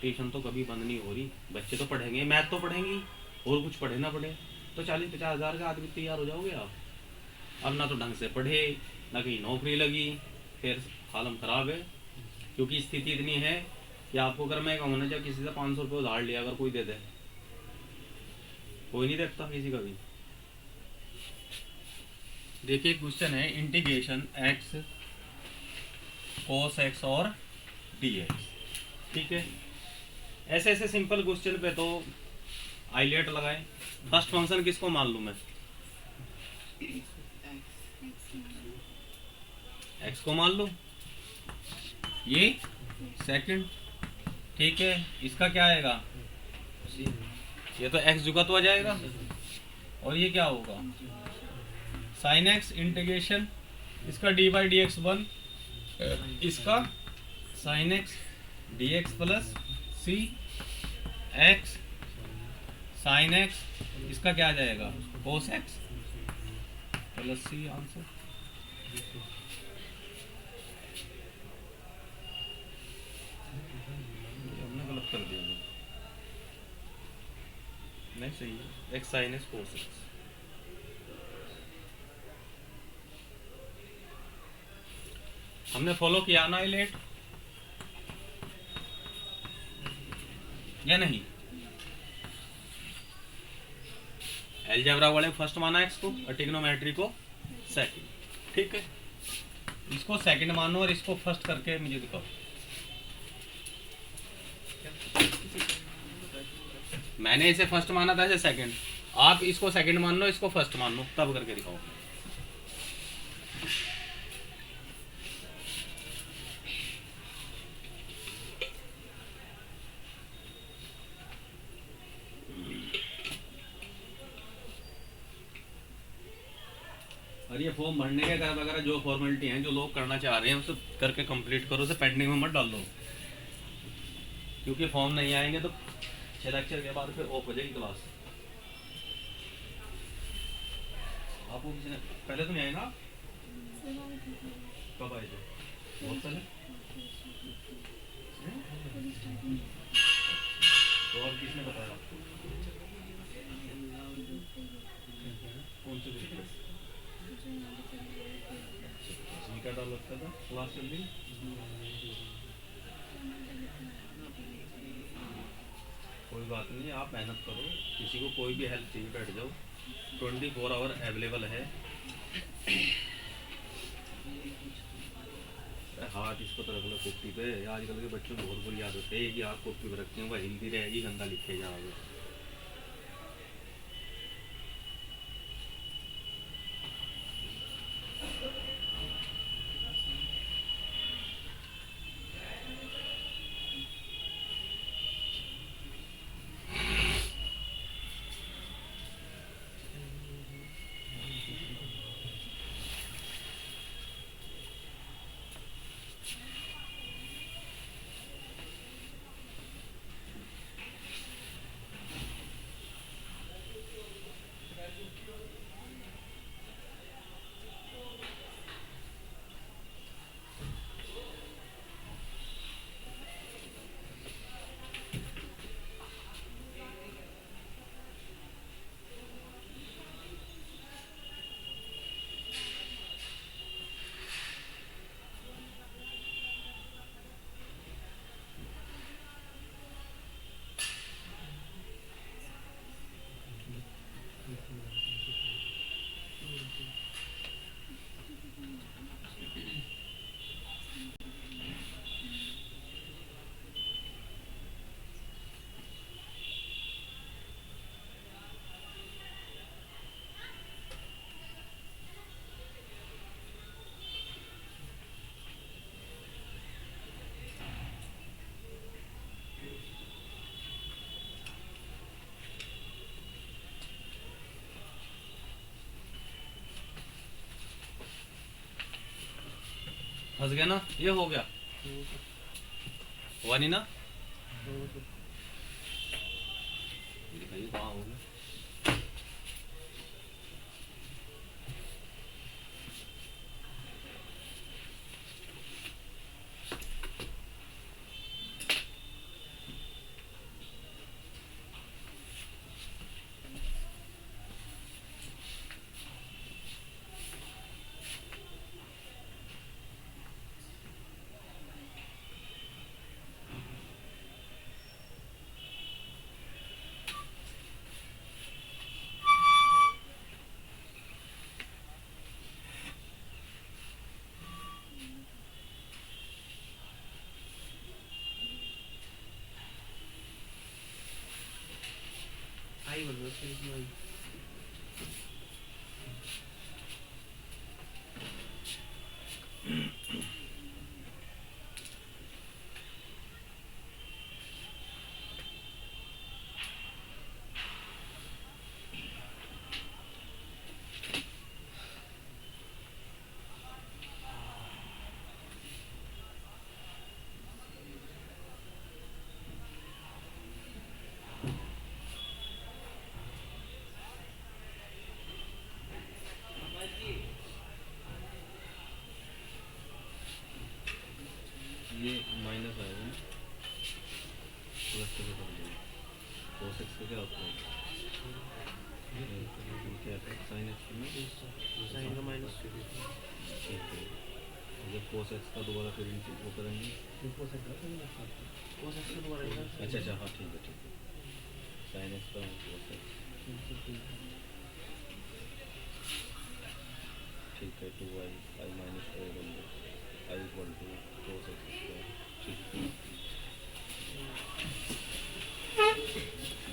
ट्यूशन तो कभी बंद नहीं हो रही, बच्चे तो पढ़ेंगे, मैथ तो पढ़ेंगी, और कुछ पढ़े ना पढ़े तो 40-50,000 का आदमी तैयार हो जाओगे आप। अब ना तो ढंग से पढ़े, ना कहीं नौकरी लगी, फिर हालत ख़राब है। क्योंकि स्थिति इतनी है कि आपको अगर मैं कहूँ ना, जब किसी से 500 रुपये उधार लिया अगर कोई दे दे, कोई नहीं देखता किसी का भी। देखिए क्वेश्चन है इंटीग्रेशन x cos x और dx, ठीक है। ऐसे ऐसे सिंपल क्वेश्चन पे तो हाईलाइट लगाए। फर्स्ट फंक्शन किसको मान लूँ मैं, x को मान लो, ये सेकंड, ठीक है। इसका क्या आएगा ये तो x जुगा तो आ जाएगा, और ये क्या होगा sin x इंटीग्रेशन इसका dy dx 1, इसका sin x dx plus c x sin x, इसका क्या आ जाएगा cos x plus c answer. हमने गलत कर दिया, नहीं सही है, x sin x cos x। हमने फॉलो किया ना इलेट या नहीं? अलजेब्रा वाले फर्स्ट माना x को और ट्रिग्नोमेट्री को सेकंड, ठीक है। इसको सेकंड मानो और इसको फर्स्ट करके मुझे दिखाओ। मैंने इसे फर्स्ट माना था, इसे सेकंड, आप इसको सेकंड मान लो, इसको फर्स्ट मान लो, तब करके दिखाओ। और ये फॉर्म भरने के वगैरह जो फॉर्मेलिटी हैं जो लोग करना चाह रहे हैं उसे करके कंप्लीट करो, उसे पेंडिंग में मत डाल दो, क्योंकि फॉर्म नहीं आएंगे तो 6 लेक्चर के बाद फिर ऑफ हो जाएगी क्लास। आपको किसी ने पहले तो नहीं आए ना? कब आए थे? बहुत पहले। तो और किसने बताया आपको? कौन से ग्रुप में? इसमें क्या डाल लगता था क्लास चल रही? कोई बात नहीं, आप मेहनत करो, किसी को कोई भी हेल्प चाहिए बैठ जाओ, 24 आवर अवेलेबल है। हाथ इसको तो रख लो कॉपी पे, आजकल के बच्चों को बहुत बुरी आदत है कि आप कॉपी पे रखते हैं, वह हिंदी रहेगी, गंदा लिखे जाओगे। फंस गया ना? ये हो गया, हुआ नहीं ना? दिखाइए कहाँ हो गया। ये माइनस आएगा ना, प्लस से कर देंगे। cos x का क्या होता है? क्या है sin x में साइन का माइनस ठीक है। जब cos x का दोबारा फिर वो करेंगे। कोस एक्स का दोबारा अच्छा अच्छा हाँ ठीक है sin x का cos x ठीक है 2i i minus i equal to cos x square. ठीक है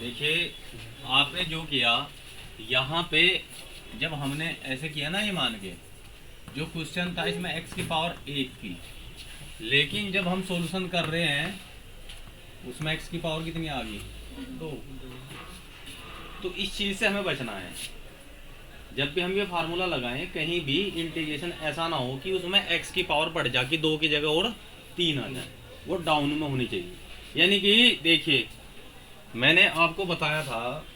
देखिए आपने जो किया यहाँ पे, जब हमने ऐसे किया ना ये मान के, जो क्वेश्चन था इसमें x की पावर 1 थी, लेकिन जब हम सॉल्यूशन कर रहे हैं उसमें x की पावर कितनी आ गई 2। तो इस चीज़ से हमें बचना है। जब भी हम ये फार्मूला लगाएं कहीं भी इंटीग्रेशन ऐसा ना हो कि उसमें x की पावर बढ़ जाके 2 की जगह और 3 आ जाए, वो डाउन में होनी चाहिए। यानी कि देखिए मैंने आपको बताया था,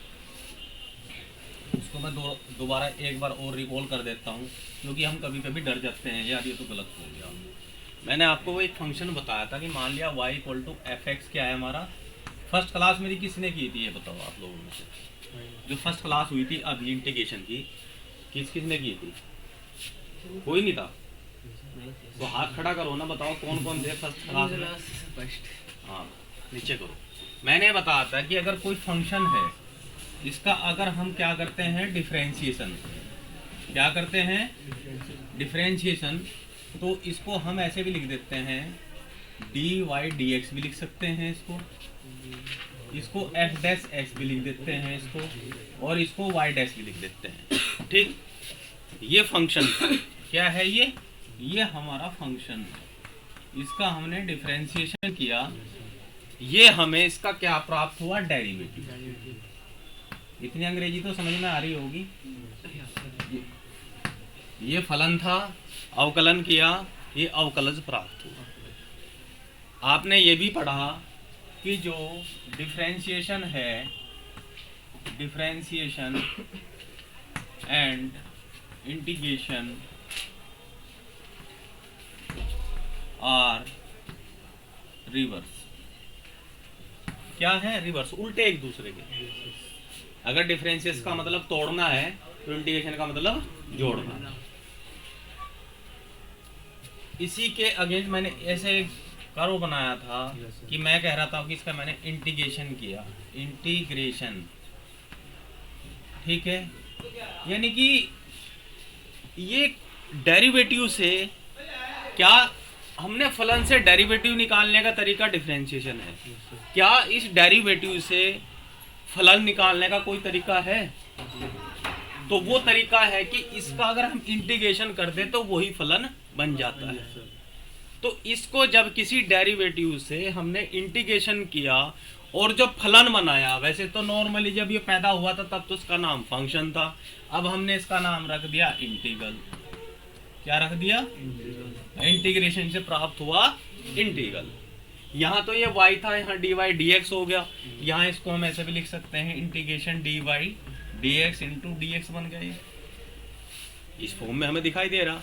उसको मैं दोबारा एक बार और रिकॉल कर देता हूँ, क्योंकि हम कभी कभी डर जाते हैं यार ये तो गलत हो गया। मैंने आपको वो एक फंक्शन बताया था कि मान लिया y equal to F X क्या है हमारा। फर्स्ट क्लास मेरी किसने की थी ये बताओ आप लोगों में से, जो फर्स्ट क्लास हुई थी अभी इंटीग्रेशन की, किसने की थी? कोई नहीं था। तो हाथ खड़ा करो ना, बताओ कौन कौन थे फर्स्ट क्लास में। हाँ नीचे करो। मैंने बताया था कि अगर कोई फंक्शन है इसका अगर हम क्या करते हैं डिफरेंशिएशन, क्या करते हैं डिफरेंशिएशन, तो इसको हम ऐसे भी लिख देते हैं dy dx भी लिख सकते हैं इसको f डैश x भी लिख देते हैं इसको, और इसको y डैश भी लिख देते हैं। ठीक, ये फंक्शन क्या है? ये हमारा फंक्शन है, इसका हमने डिफरेंशिएशन किया, ये हमें इसका क्या प्राप्त हुआ? डेरिवेटिव। इतनी अंग्रेजी तो समझ में आ रही होगी। ये फलन था, अवकलन किया, ये अवकलज प्राप्त हुआ। आपने ये भी पढ़ा कि जो डिफरेंशिएशन है, differentiation and integration are reverse. क्या है? रिवर्स, उल्टे एक दूसरे के। अगर डिफरेंशिएशन का मतलब तोड़ना है तो इंटीग्रेशन का मतलब जोड़ना। इसी के अगेंस्ट मैंने ऐसे एक कर्व बनाया था कि मैं कह रहा था कि इसका मैंने इंटीग्रेशन किया, इंटीग्रेशन, ठीक है। यानी कि ये डेरिवेटिव से क्या हमने फलन से डेरिवेटिव निकालने का तरीका डिफरेंशिएशन है। क्या इस डेरिवेटिव से फलन निकालने का कोई तरीका है? तो वो तरीका है कि इसका अगर हम इंटीग्रेशन कर दे तो वही फलन बन जाता है। तो इसको जब किसी डेरिवेटिव से हमने इंटीग्रेशन किया और जब फलन बनाया, वैसे तो नॉर्मली जब ये पैदा हुआ था तब तो इसका नाम फंक्शन था, अब हमने इसका नाम रख दिया इंटीग्रल। क्या रख दिया? इंटीग्रेशन से प्राप्त हुआ इंटीग्रल। यहाँ तो ये y था, यहाँ dy dx हो गया। यहाँ इसको हम ऐसे भी लिख सकते हैं integration dy dx into dx बन गया। ये इस फॉर्म में हमें दिखाई दे रहा,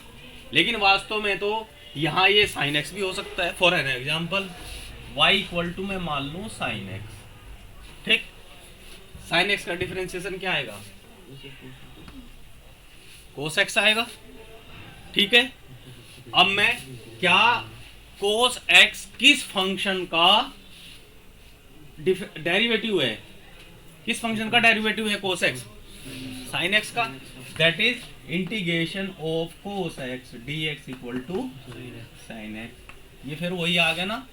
लेकिन वास्तव में तो यहाँ ये sin x भी हो सकता है। For an example y equal to मैं मान लूँ sin x, ठीक। sin x का डिफरेंशिएशन क्या आएगा? cos x आएगा, ठीक है। अब मैं क्या cos x किस फंक्शन का डेरिवेटिव है? किस फंक्शन का डेरिवेटिव है cos x? sin x का। That is integration of cos x dx equal to sin x। ये फिर वही आ गया ना।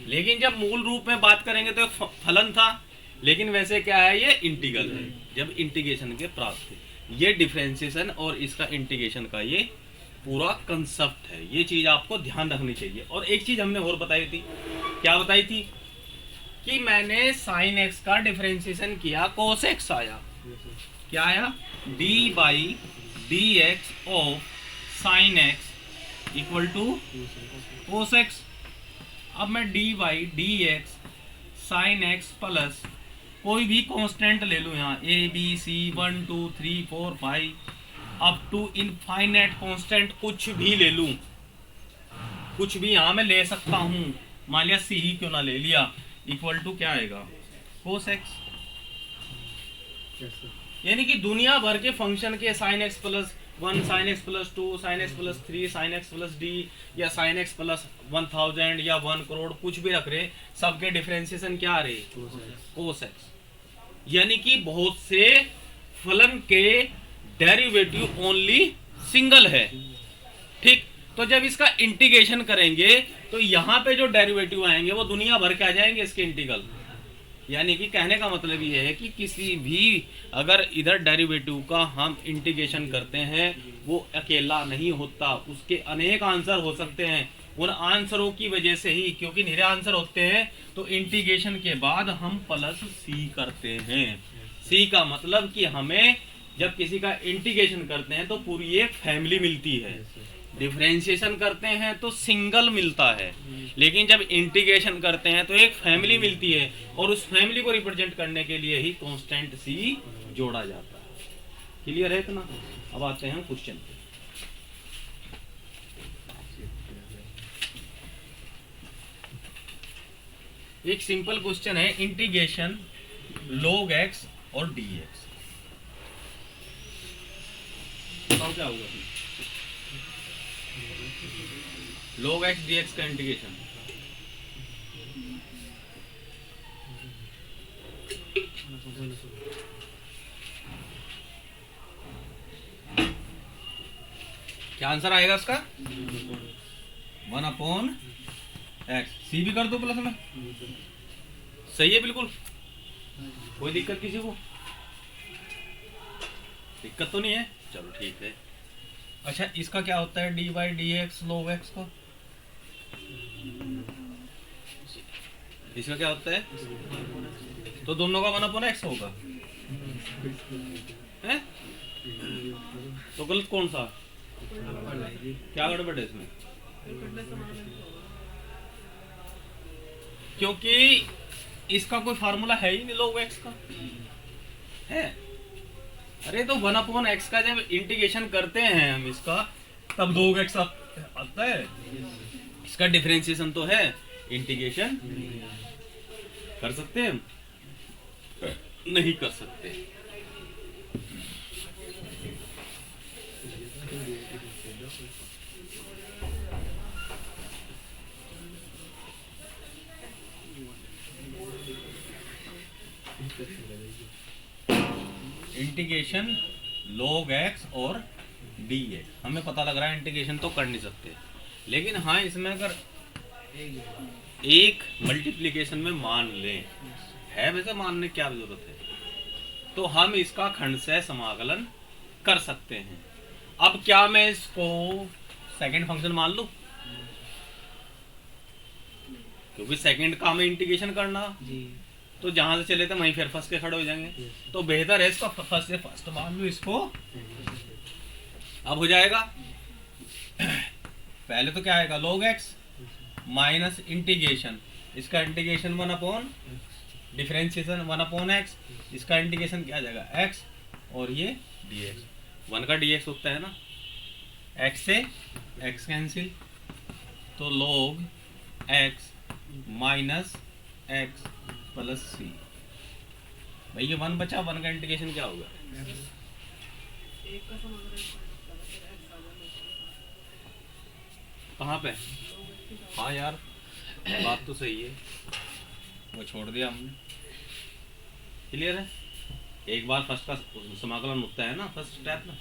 लेकिन जब मूल रूप में बात करेंगे तो फलन था, लेकिन वैसे क्या है? ये इंटीग्रल है। जब इंटीग्रेशन के प्राप्त थे, ये डिफरेंशिएशन और इसका इंटीग्रेशन का ये पूरा कंसेप्ट है। ये चीज आपको ध्यान रखनी चाहिए। और एक चीज हमने और बताई थी, क्या बताई थी? कि मैंने sin x का डिफरेंशिएशन किया, cos x आया। क्या आया? dy dx of sin x equal to cos x। अब मैं dy dx sin x plus कोई भी कांस्टेंट ले लूँ, यहाँ a b c 1 2 3 4 5 up to infinite constant कुछ भी ले लूँ, कुछ भी यहाँ मैं ले सकता हूँ, मान लिया सी ही क्यों ना ले लिया, इक्वल टू क्या आएगा कोस एक्स। यानी कि दुनिया भर के फंक्शन के sine x plus 1, sine x plus 2, sine x plus 3, sine x plus D या साइन एक्स प्लस 1000 या 1 करोड़ कुछ भी रख रहे, सबके डिफरेंशिएशन क्या आ रहे कोस एक्स। यानी कि बहुत से फलन के डेरिवेटिव ओनली सिंगल है। ठीक, तो जब इसका इंटीग्रेशन करेंगे तो यहाँ पे जो डेरिवेटिव आएंगे वो दुनिया भर के आ जाएंगे इसके इंटीग्रल। यानी कि कहने का मतलब ये है कि किसी भी अगर इधर डेरिवेटिव का हम इंटीग्रेशन करते हैं वो अकेला नहीं होता, उसके अनेक आंसर हो सकते हैं। उन आंसरों की वजह से ही, क्योंकि निरे आंसर होते हैं, तो इंटीग्रेशन के बाद हम प्लस सी करते हैं। सी का मतलब कि हमें जब किसी का इंटीग्रेशन करते हैं तो पूरी एक फैमिली मिलती है, डिफरेंशिएशन करते हैं तो सिंगल मिलता है, लेकिन जब इंटीग्रेशन करते हैं तो एक फैमिली मिलती है, और उस फैमिली को रिप्रेजेंट करने के लिए ही कांस्टेंट सी जोड़ा जाता है। क्लियर है इतना? अब आते हैं क्वेश्चन पे। एक सिंपल क्वेश्चन है, इंटीग्रेशन log x और dx। बताओ क्या होगा log x dx का इंटीग्रेशन। क्या आंसर आएगा इसका? 1/x। सी भी कर दो प्लस में, सही है बिल्कुल, कोई दिक्कत किसी को? दिक्कत तो नहीं है, चलो ठीक है। अच्छा, इसका क्या होता है dy dx log x का? इसका क्या होता है? तो दोनों का 1/x होगा, है? तो गलत कौन सा? क्या गड़बड़ है इसमें? क्योंकि इसका कोई फार्मूला है ही नहीं log x का, है? अरे तो 1/x का जब इंटीग्रेशन करते हैं हम इसका, तब 2x आता है। इसका डिफरेंशिएशन तो है, इंटीग्रेशन कर सकते हैं? नहीं कर सकते। इंटीग्रेशन log x और dx, हमें पता लग रहा है इंटीग्रेशन तो कर नहीं सकते, लेकिन हाँ इसमें अगर एक मल्टीप्लिकेशन में मान लें, है वैसे मानने की क्या जरूरत है, तो हम इसका खंडशः समाकलन कर सकते हैं। अब क्या मैं इसको सेकंड फंक्शन मान लूं? क्योंकि सेकंड का हमें इंटीग्रेशन करना, तो जहां से चले थे वहीं फिर फंस के खड़े हो जाएंगे, तो बेहतर है इसको फर्स्ट से फर्स्ट मान लो इसको। अब हो जाएगा, पहले तो क्या आएगा log x माइनस इंटीग्रेशन, इसका इंटीग्रेशन 1/ डिफरेंशिएशन 1/x, इसका इंटीग्रेशन क्या आ जाएगा x, और ये dx। 1 का dx होता है ना, x से x कैंसिल, तो log x minus x plus C. भाई ये 1 बचा, 1 का इंटीग्रेशन क्या होगा? कहाँ पे? हाँ यार बात तो सही है, वो छोड़ दिया हमने। क्लियर है? एक बार फर्स्ट का समाकलन होता है ना, फर्स्ट स्टेप में।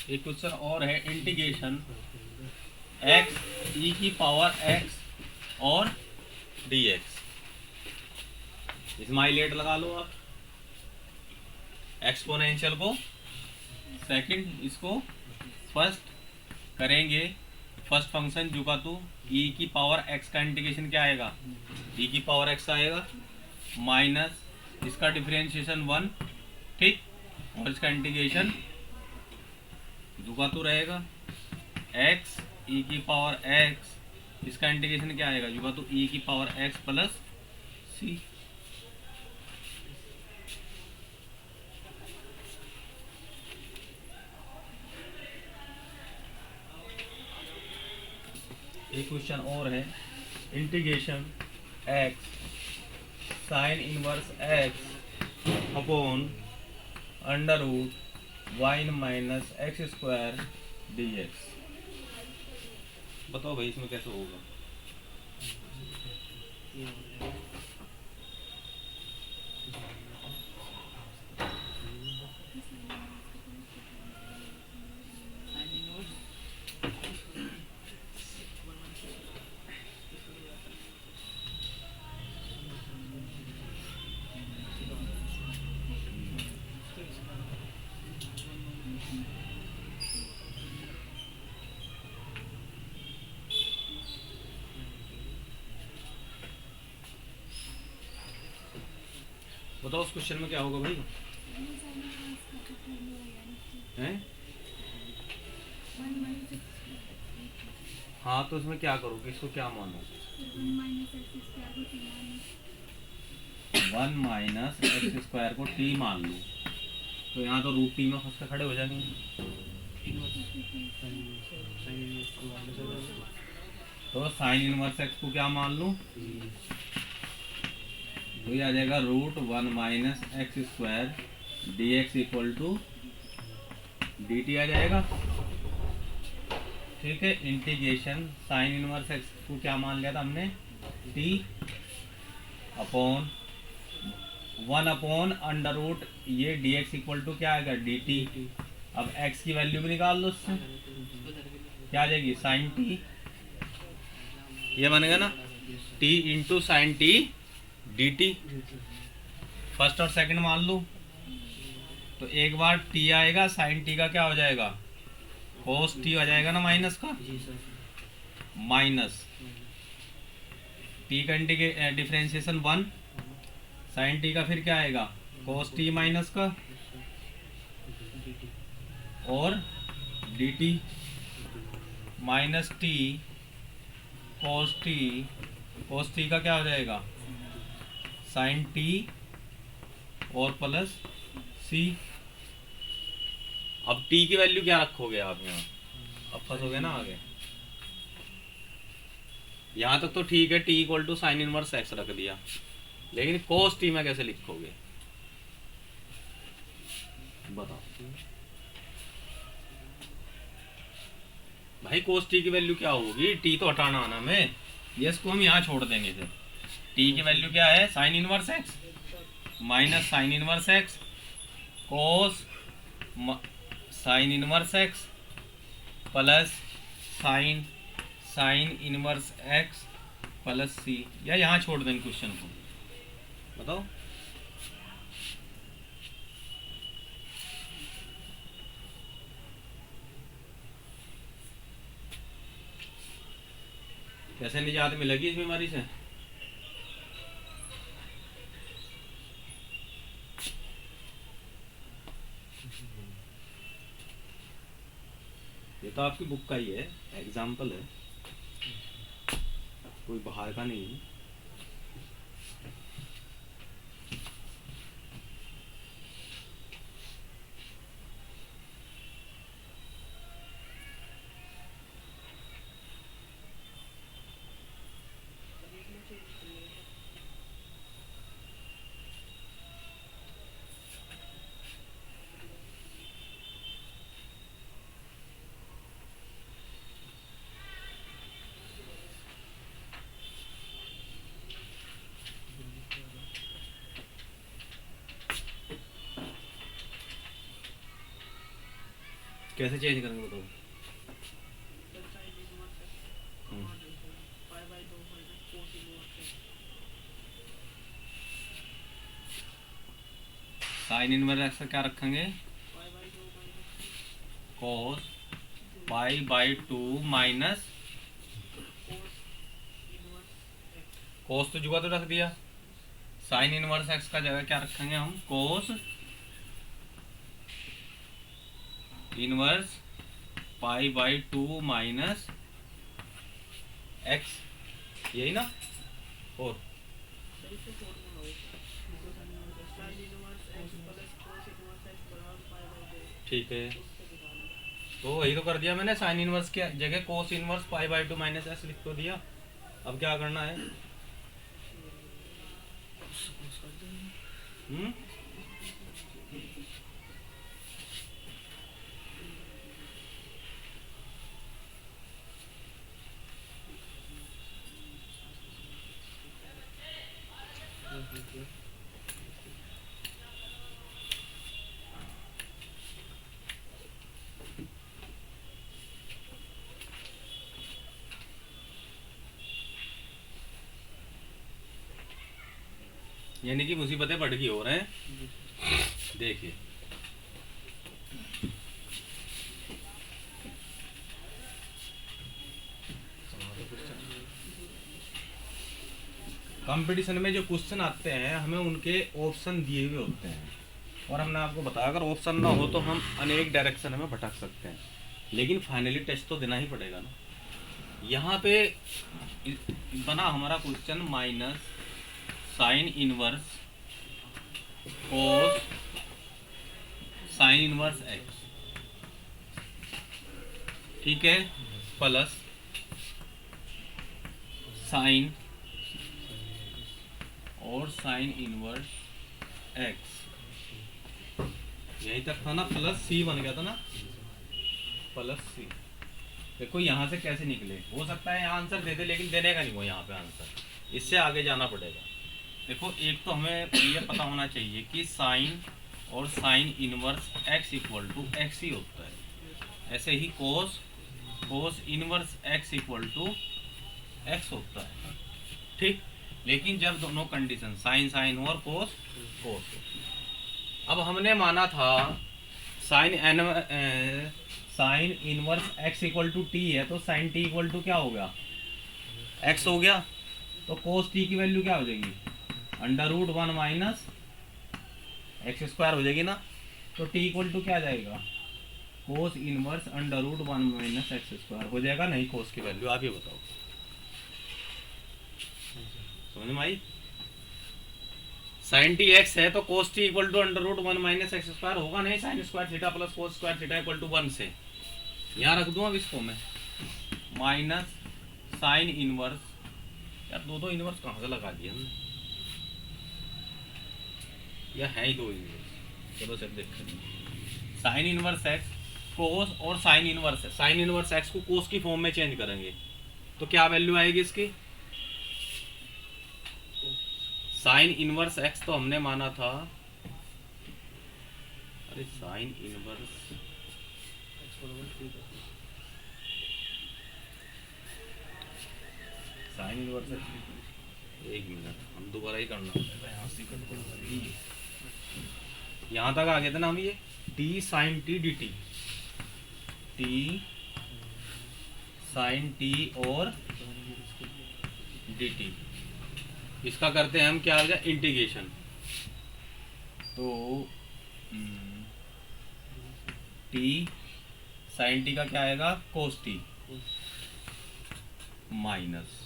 एक क्वेश्चन और है, इंटीग्रेशन x e की पावर x और dx। स्माइलेट लगा लो आप, एक्सपोनेंशियल को सेकंड, इसको फर्स्ट करेंगे। फर्स्ट फंक्शन जुगा तो e की पावर x का इंटीग्रेशन क्या आएगा? e की पावर x आएगा माइनस इसका डिफरेंशिएशन 1, ठीक, और इसका इंटीग्रेशन जुगा तो रहेगा x e की पावर x, इसका इंटीग्रेशन क्या आएगा? जुगा तो e की power x plus c। Question और है, integration x sine inverse x upon under root Y minus x square dx। बताओ भाई इसमें कैसे होगा? बताओ उस क्वेश्चन में क्या होगा भाई? हैं? हाँ तो इसमें क्या करोगे, इसको क्या मानो? 1 माइनस एक्स स्क्वायर को t मान लो, तो यहाँ तो रूट t में फंस के खड़े हो जाएंगे। तो साइन इनवर्स x को क्या मान लूँ? तो ये आ जाएगा root 1 minus x square d x equal to d t आ जाएगा। ठीक है, इंटीग्रेशन साइन इनवर्स एक्स को क्या मान लिया था हमने? T upon 1 upon under root ये डी एक्स इक्वल टू क्या आएगा? D t. अब एक्स की वैल्यू भी निकाल लो उससे, क्या आ जाएगी? Sine t. ये बनेगा ना t into sine t d t. First और सेकंड मान लो, तो एक बार टी आएगा, साइन टी का क्या हो जाएगा? कोस टी हो जाएगा ना, माइनस का माइनस टी का डिफरेंशिएशन 1, साइन टी का फिर क्या आएगा? कोस टी माइनस का और d T minus t cos T का क्या हो जाएगा? साइन टी और प्लस सी। अब टी की वैल्यू क्या रखोगे आप यहाँ? अब फंसोगे ना आगे। यहाँ तक तो ठीक है, t equal to sine inverse x रख दिया, लेकिन कोस टी में कैसे लिखोगे बताओ भाई? कोस टी की वैल्यू क्या होगी? टी तो हटाना आना में, ये इसको हम यहाँ छोड़ देंगे। फिर टी की वैल्यू क्या है? Sine inverse x minus sine inverse x cos sine inverse x plus sine inverse x plus C, या यहाँ छोड़ देंगे क्वेश्चन को। बताओ कैसे निजात मिलेगी इस बीमारी से? ये तो आपकी बुक का ही है, एग्जाम्पल है, कोई बाहर का नहीं है। कैसे चेंज करेंगे बताओ? साइन इनवर्स एक्स का क्या रखेंगे? कोस पाई बाई 2 माइनस कोस तो जुगा तो रख दिया। साइन इनवर्स एक्स का जगह क्या रखेंगे हम? Cos inverse pi by 2 minus x, यही ना? और ठीक है, तो वही तो कर दिया मैंने, साइन इनवर्स की जगह cos inverse pi by 2 minus S लिख तो दिया। अब क्या करना है? यानी कि मुसीबतें बढ़ गई हो रहे हैं। देखिए कंपटीशन में जो क्वेश्चन आते हैं हमें उनके ऑप्शन दिए हुए होते हैं, और हमने आपको बताया अगर ऑप्शन ना हो तो हम अनेक डायरेक्शन में भटक सकते हैं, लेकिन फाइनली टेस्ट तो देना ही पड़ेगा ना। यहाँ पे बना हमारा क्वेश्चन माइनस साइन इनवर्स कोस साइन इनवर्स एक्स, ठीक है, प्लस साइन और साइन इनवर्स एक्स, यही तक था ना, प्लस सी बन गया था ना, प्लस सी। देखो यहाँ से कैसे निकले, हो सकता है यहाँ आंसर दे दे लेकिन देने का नहीं वो यहाँ पे आंसर, इससे आगे जाना पड़ेगा। देखो एक तो हमें ये पता होना चाहिए कि साइन और sine inverse x equal to x ही होता है, ऐसे ही cos cos inverse x equal to x होता है, ठीक। लेकिन जब दोनों कंडीशन साइन साइन हो और कोस कोस हो, अब हमने माना था sine inverse x equal to t है, तो साइन टी इक्वल टू क्या हो गया, एक्स हो गया, तो कोस टी की वैल्यू क्या हो जाएगी, √1 माइनस एक्स स्क्वायर हो जाएगी ना, तो टी इक्वल टू क्या आ जाएगा, cos inverse √1 minus x square हो जाएगा। नहीं कोस की वैल्यू आप ये बताओ, समझ में आई? साइन टी एक्स है तो cos t equal to √1 minus x square होगा नहीं, sine square theta plus cos square theta equal to 1 से यहाँ रख दूँ अब इसको मैं, माइनस साइन इनवर्स, यार दो इनवर्स कहाँ से लगा दिया हमने, या है ही दो इनवर्स, चलो सब देखते हैं। साइन इनवर्स एक्स कोस और sine inverse, sign inverse x को कोस की फॉर्म में चेंज करेंगे तो क्या वैल्यू आएगी इसकी, साइन इनवर्स एक्स तो हमने माना था, अरे साइन इनवर्स साइन इनवर्स, एक मिनट हम दोबारा ही करना, यहाँ तक आ गए थे ना हम, ये t sine t d t, t sine t और डी टी, इसका करते हैं हम क्या आ गया इंटीग्रेशन, तो टी साइन टी का क्या आएगा cos t minus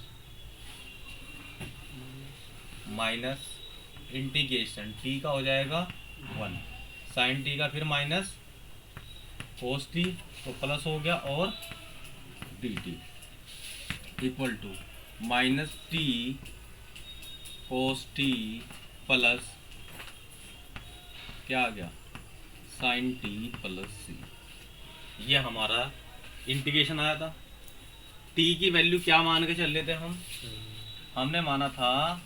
integration t का हो जाएगा 1, साइन टी का फिर माइनस कोस टी, तो प्लस हो गया, और d t equal to minus t cos t plus क्या आ गया साइन टी प्लस सी, ये हमारा इंटीग्रेशन आया था। टी की वैल्यू क्या मान के चल रहे थे हम, हमने माना था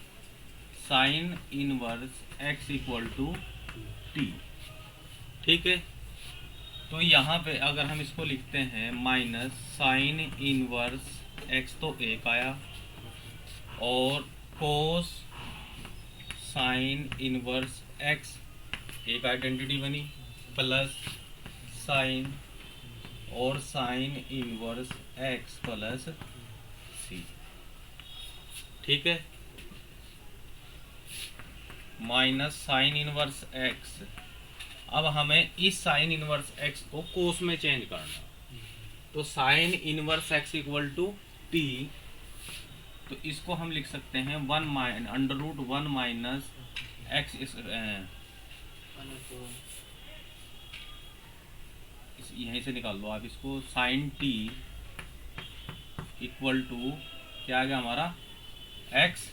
sine inverse x equal to t, ठीक है। तो यहाँ पे अगर हम इसको लिखते हैं माइनस साइन इनवर्स एक्स, तो एक आया, और कोस साइन इनवर्स एक्स एक आइडेंटिटी बनी, प्लस साइन और साइन इनवर्स एक्स प्लस सी, ठीक है, माइनस साइन इनवर्स एक्स। अब हमें इस साइन इनवर्स एक्स को कोस में चेंज करना, तो sine inverse x equal to t, तो इसको हम लिख सकते हैं √1 माइनस एक्स, यहीं से निकाल लो आप इसको। साइन टी इक्वल टू क्या आ गया हमारा एक्स,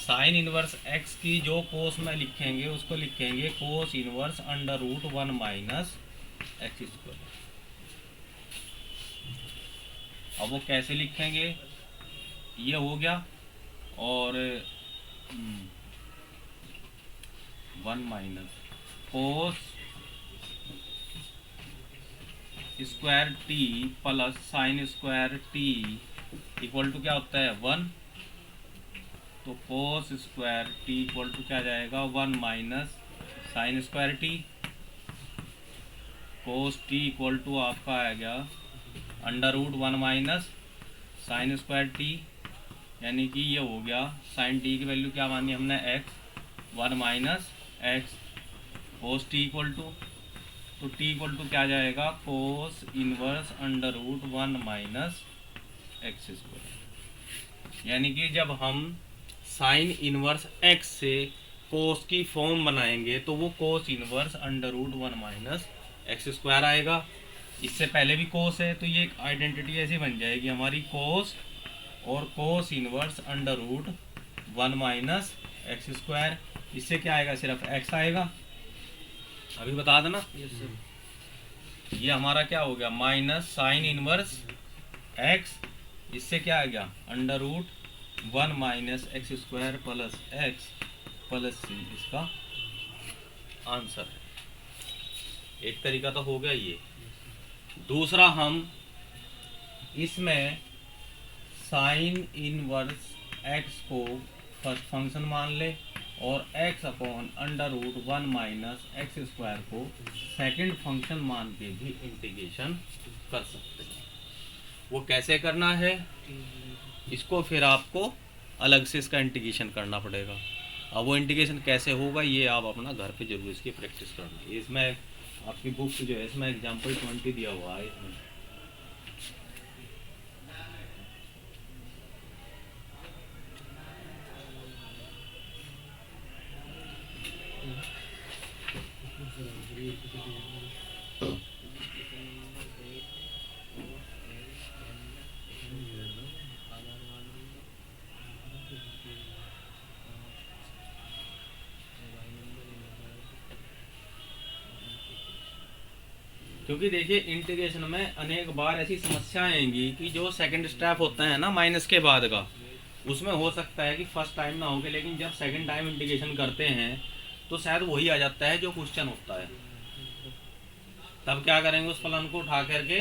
साइन इनवर्स एक्स की जो कोस में लिखेंगे उसको लिखेंगे cos inverse under root 1 minus x square. अब वो कैसे लिखेंगे, ये हो गया, और 1 minus cos square t plus sine square t equal to क्या होता है 1। तो cos square t equal to क्या जाएगा 1 minus sine square t. Cos t equal to आपका आ गया under root 1 minus sine square t, यानी कि ये हो गया साइन टी की वैल्यू क्या मानी हमने x, 1 minus x. Cos t equal to, तो टी इक्वल टू क्या जाएगा cos inverse under root 1 minus x square. यानी कि जब हम साइन इनवर्स एक्स से कोस की फॉर्म बनाएंगे तो वो cos inverse under root 1 minus x square आएगा। इससे पहले भी कोस है तो ये एक आइडेंटिटी ऐसी बन जाएगी हमारी, कोस और cos inverse under root 1 minus x square. इससे क्या आएगा, सिर्फ एक्स आएगा। अभी बता देना। ये हमारा क्या हो गया माइनस साइन इनवर्स एक्स, इससे क्या आ गया under root 1 minus x square plus x plus C, इसका आंसर है। एक तरीका तो हो गया ये। दूसरा, हम इसमें साइन इनवर्स एक्स को फर्स्ट फंक्शन मान ले और x upon under root 1 minus x square को सेकंड फंक्शन मान के भी इंटीग्रेशन कर सकते हैं। वो कैसे करना है, इसको फिर आपको अलग से इसका इंटीग्रेशन करना पड़ेगा। अब वो इंटीग्रेशन कैसे होगा ये आप अपना घर पे जरूर इसकी प्रैक्टिस करना। इसमें आपकी बुक जो है इसमें एग्जाम्पल 20 दिया हुआ है इसमें। क्योंकि देखिए इंटीग्रेशन में अनेक बार ऐसी समस्याएं आएंगी कि जो सेकंड स्टेप होता है ना माइनस के बाद का, उसमें हो सकता है कि फर्स्ट टाइम ना होगे, लेकिन जब सेकंड टाइम इंटीग्रेशन करते हैं तो शायद वही आ जाता है जो क्वेश्चन होता है। तब क्या करेंगे, उस फलन को उठा करके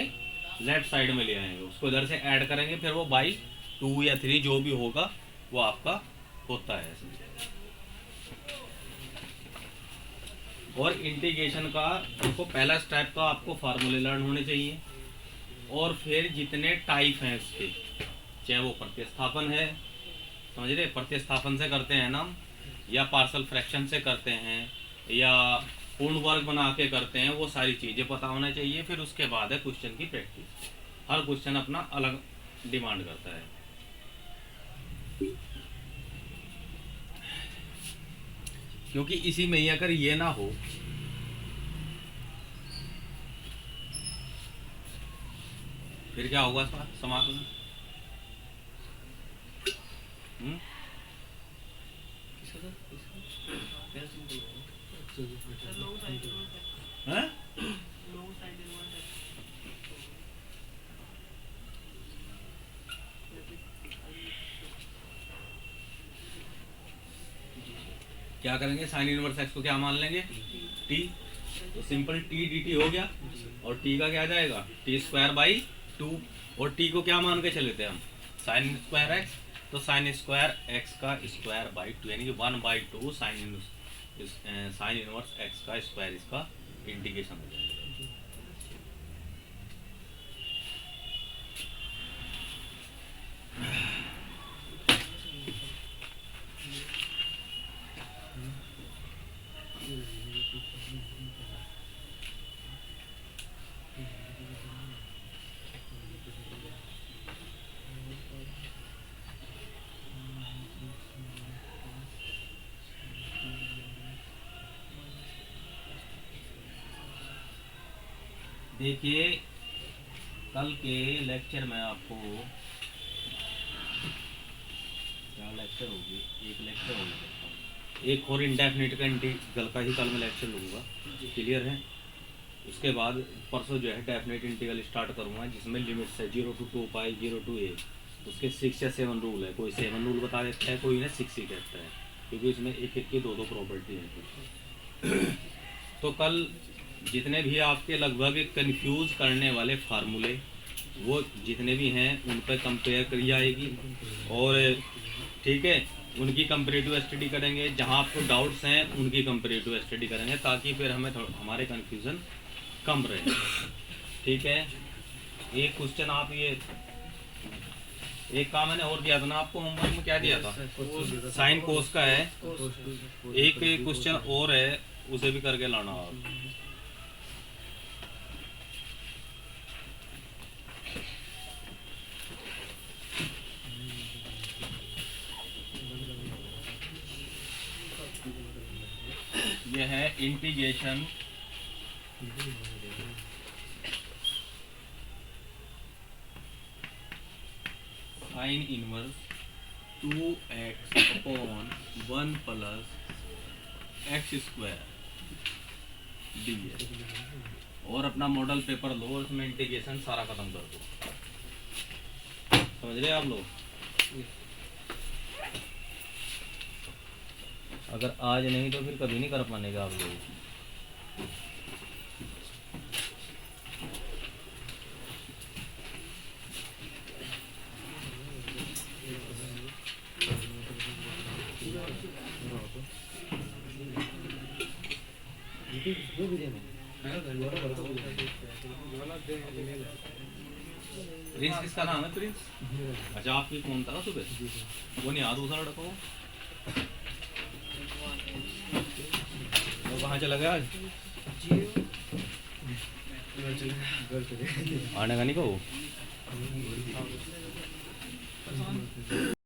लेफ्ट साइड में ले आएंगे, उसको इधर से ऐड करेंगे, फिर वो बाई 2 या 3 जो भी होगा वो आपका होता है। और इंटीग्रेशन का देखो पहला स्टेप तो आपको फार्मूले लर्न होने चाहिए, और फिर जितने टाइप हैं इसके, चाहे वो प्रतिस्थापन है, समझ रहे, प्रतिस्थापन से करते हैं ना, या पार्शल फ्रैक्शन से करते हैं, या पूर्ण वर्ग बना के करते हैं, वो सारी चीज़ें पता होना चाहिए। फिर उसके बाद है क्वेश्चन की प्रैक्टिस। हर क्वेश्चन अपना अलग डिमांड करता है। क्योंकि इसी में ही अगर ये ना हो फिर क्या होगा समाकलन। क्या करेंगे, साइन इनवर्स एक्स को क्या मान लेंगे टी, तो सिंपल टी डी टी हो गया, और टी का क्या आ जाएगा टी स्क्वायर बाई 2, और टी को क्या मान के चले थे हम साइन स्क्वायर एक्स, तो साइन स्क्वायर एक्स का स्क्वायर बाई 2, यानी कि 1/2 साइन इनवर्स एक्स का स्क्वायर, इसका इंटीग्रेशन हो जाएगा। देखिए कल के लेक्चर में आपको क्या लेक्चर होगी, एक लेक्चर होगी, एक और इंडेफिनिट का इंटीग्रल का ही कल मैं लेक्चर लूँगा, क्लियर है। उसके बाद परसों जो है डेफिनेट इंटीग्रल स्टार्ट करूँगा जिसमें लिमिट्स है 0 to 2 पाई 0 to a, उसके 6 या 7 रूल है, कोई 7 रूल बता देता है, कोई ना 6 ही कहता है, क्योंकि इसमें एक एक की दो प्रॉपर्टी है। तो कल जितने भी आपके लगभग कंफ्यूज करने वाले फार्मूले वो जितने भी हैं उन पर कंपेयर करी जाएगी, और ठीक है उनकी कंपेरेटिव स्टडी करेंगे, जहां आपको डाउट्स हैं उनकी कंपेरेटिव स्टडी करेंगे, ताकि फिर हमें हमारे कन्फ्यूज़न कम रहे। ठीक है, एक क्वेश्चन आप ये एक काम मैंने और दिया था ना आपको, होमवर्क में क्या दिया था, साइन कोस का है, एक क्वेश्चन और है उसे भी करके लाना आप। यह है integration sine inverse 2x upon 1 plus x square D है, और अपना मॉडल पेपर लो और उसमें इंटीग्रेशन सारा खत्म कर दो। समझ रहे आप लोग? अगर आज नहीं तो फिर कभी नहीं कर पाएगा आप लोग। प्रिंस किसका नाम है? प्रिंस, अच्छा आपकी कौन था सुबह? वो नहीं आ दूसरा लड़का वो कहाँ चला गया आज? आने का नहीं कहो।